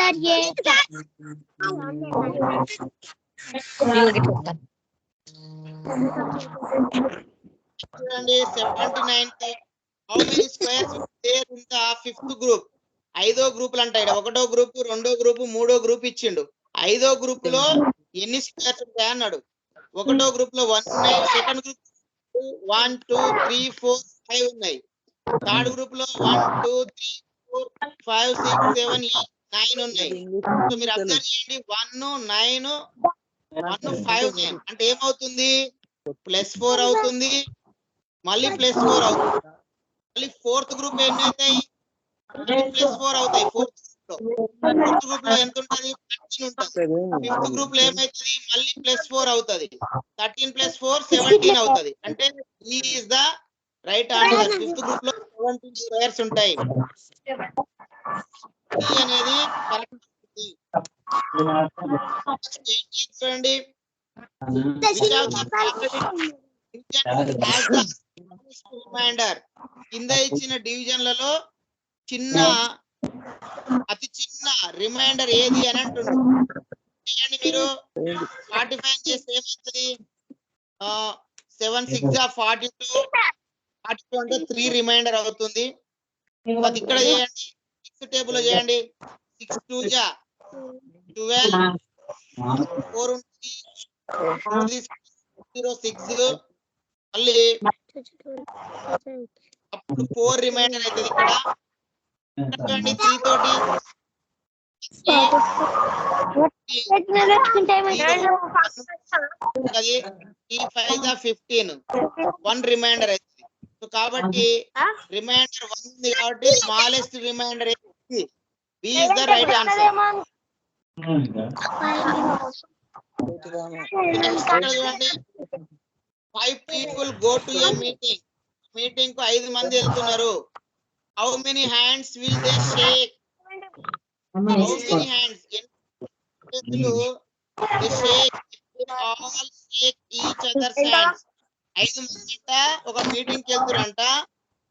చూడండి 79th how many squares there in the fifth group. 5వ గ్రూపులు అంటాయి. 1వ గ్రూపు, 2వ గ్రూపు, 3వ గ్రూప్ ఇచ్చిండు. 5వ గ్రూప్ లో ఎన్ని స్క్వేర్స్ ఉంటాయి అన్నాడు. 1వ గ్రూప్ లో 1 ఉన్నాయి. సెకండ్ గ్రూప్ 1 2 3 4 5 ఉన్నాయి. థర్డ్ గ్రూప్ లో 1 2 3 4 5 6 7 8 9 ఉన్నాయి. సో మీరు అబ్జర్వ్ చేయండి 1 9 1 5 9 అంటే ఏమవుతుంది, +4 అవుతుంది, మళ్ళీ +4 అవుతుంది. మళ్ళీ ఫోర్త్ గ్రూప్ ఎన్ని అవుతాయి, +4 అవుతాయి. ఫోర్త్ గ్రూప్ లో ఎంత ఉంటది, 13 ఉంటది. ఫిఫ్త్ గ్రూప్ లో ఏమైతుంది, మళ్ళీ +4 అవుతది. 13 + 4 17 అవుతది. అంటే ఈ is the right answer. Fifth group లో 17 స్క్వేర్స్ ఉంటాయి. ఈ అనేది కరెక్ట్. చూడండి, రిమైండర్ కింద ఇచ్చిన డివిజన్లలో అతి చిన్న రిమైండర్ ఏది అని అంటున్నారు. మీరు 45 చేస్తే ఏమవుతుంది, 7 6 42 42 అంటే 3 రిమైండర్ అవుతుంది. ఇక్కడ చేయండి, 6 టేబుల్ చేయండి. 6 2 12 4 6 మళ్ళీ అప్పుడు 4 రిమైండర్ అవుతుంది. ఇక్కడ చూడండి 3 తోటి 15 1 రిమైండర్ అవుతుంది. సో కాబట్టి రిమైండర్ 1 ఉంది కాబట్టి స్మాలెస్ట్ రిమైండర్ ఏంటి, B is the right answer. చూడండి 5 people go to a meeting. Meeting కు 5 మంది వెళ్తున్నారు. How many hands will they shake, how many hands చేతులు, they shake all shake each others hands. 5 మంది ఒక మీటింగ్ కి వెళ్తురంట,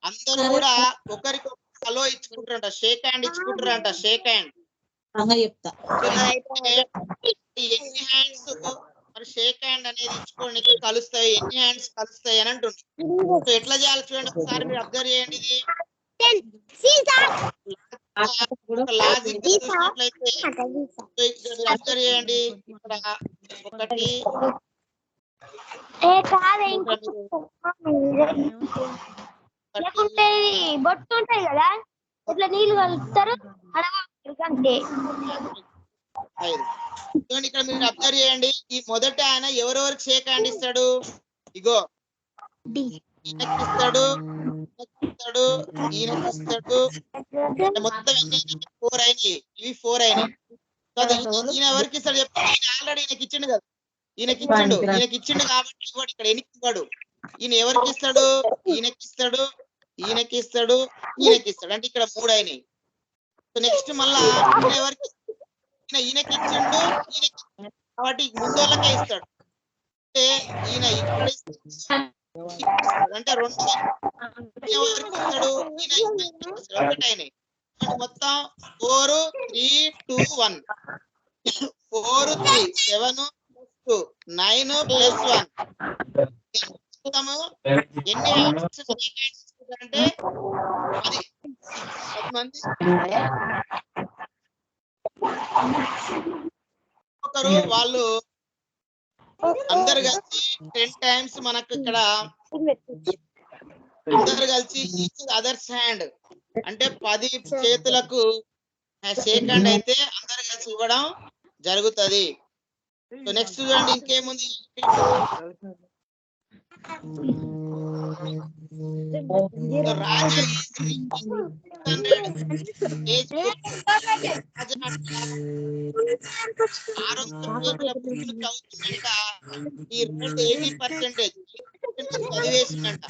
అందరూ కూడా ఒకరికి హలో ఇచ్చుకుంటారంట, షేక్ హ్యాండ్ ఇచ్చుకుంటారంట. షేక్ హ్యాండ్ చెప్తా ఎన్ని హ్యాండ్స్ మరి షేక్ హ్యాండ్ అనేది ఇచ్చుకోనికి కలుస్తాయి, ఎన్ని హ్యాండ్స్ కలుస్తాయి అని అంటుంది. సో ఎట్లా చేయాలి చూడండి, ఒకసారి మీరు అబ్జర్వ్ చేయండి. ఇది లాజిక్ చూసినట్లయితే అబ్జర్వ్ చేయండి. ఇక్కడ 1 బొట్టు ఉంటాయి కదా, ఇట్లా నీళ్లు కలుపుతారు అంతే. ఇక్కడ మీరు అబ్జర్వ్ చేయండి, ఈ మొదట ఆయన ఎవరెవరికి షేక్ హ్యాండ్ ఇస్తాడు, ఇగో ఈయనకి ఇస్తాడు, ఈయనకి ఇస్తాడు. మొత్తం 4 అయినాయి, ఇవి 4 అయినాయి. ఈయన ఎవరికి ఇస్తాడు చెప్తే, ఈయన ఆల్రెడీ ఈయనకి ఇచ్చిండు కదా, ఈయనకి ఇచ్చిండు కాబట్టి ఇవ్వడు, ఇక్కడ ఎనికి ఇవ్వడు. ఈయన ఎవరికి ఇస్తాడు, ఈయనకి ఇస్తాడు, ఈయనకి ఇస్తాడు, ఈయనకి ఇస్తాడు. అంటే ఇక్కడ 3 అయినాయి. సో నెక్స్ట్ మళ్ళా ఈయన ఎవరికి, ఈయనకి ఇచ్చిండు, ఈయనకి కాబట్టి ముందు వాళ్ళకే ఇస్తాడు. అంటే ఈయన ఇక్కడ అంటే 2 ఎవరికి ఇస్తాడు, ఈయన 1 అయినాయి. మొత్తం 4 3 2 1 4 3 7 2 9 + 1 మొత్తము ఎన్ని హ్యాండ్స్ అంటే 10 మంది. ఒకరు వాళ్ళు అందరు కలిసి 10 టైమ్స్ మనకు ఇక్కడ అందరు కలిసి ఈచ్ అదర్స్ హ్యాండ్ అంటే 10 చేతులకు షేక్ హ్యాండ్ అయితే అందరు కలిసి ఇవ్వడం జరుగుతుంది. సో నెక్స్ట్ చూడండి ఇంకేముంది, రాజా ఈ రేట్ 80% చదివేసిందంట.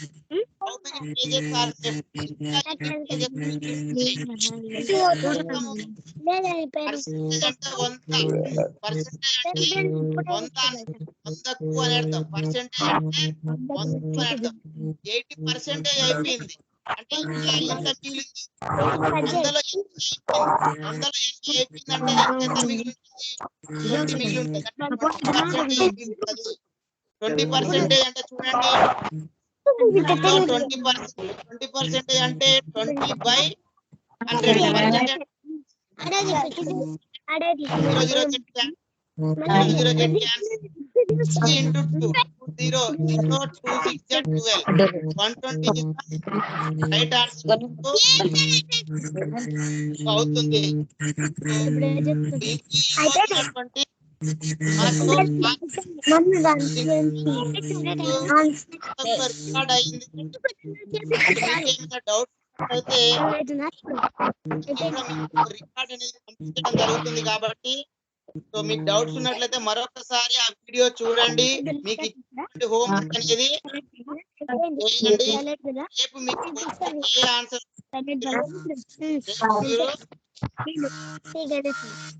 వందకు అని అర్థం, పర్సెంటేజ్ అంటే 100 అని అర్థం. 80% అయిపోయింది అంటే ఎంత మిగిలింది, 100లో ఎంత అయిపోయిందంటే ఎంత మిగిలి 20 మిగిలి ఉంటుంది. 20% అంటే చూడండి 20% అంటే 20/100 percentage. 0 0 get cancel. 0 0 get cancel. 3 into 2 0 0 2 6 get 12. 120 is the right answer. So అవుతుంది. రికార్డ్ అయింది. మీకేమైనా డౌట్ అయితే రికార్డ్ అనేది పంపించడం జరుగుతుంది కాబట్టి సో మీకు డౌట్స్ ఉన్నట్లయితే మరొకసారి ఆ వీడియో చూడండి. మీకు ఇచ్చినటువంటి హోంవర్క్ అనేది చేయండి. రేపు మీకు ఏ ఆన్సర్ మీరు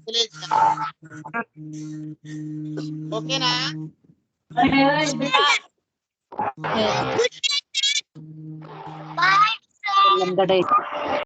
తెలియజేయండి. ఓకేనా? Bye.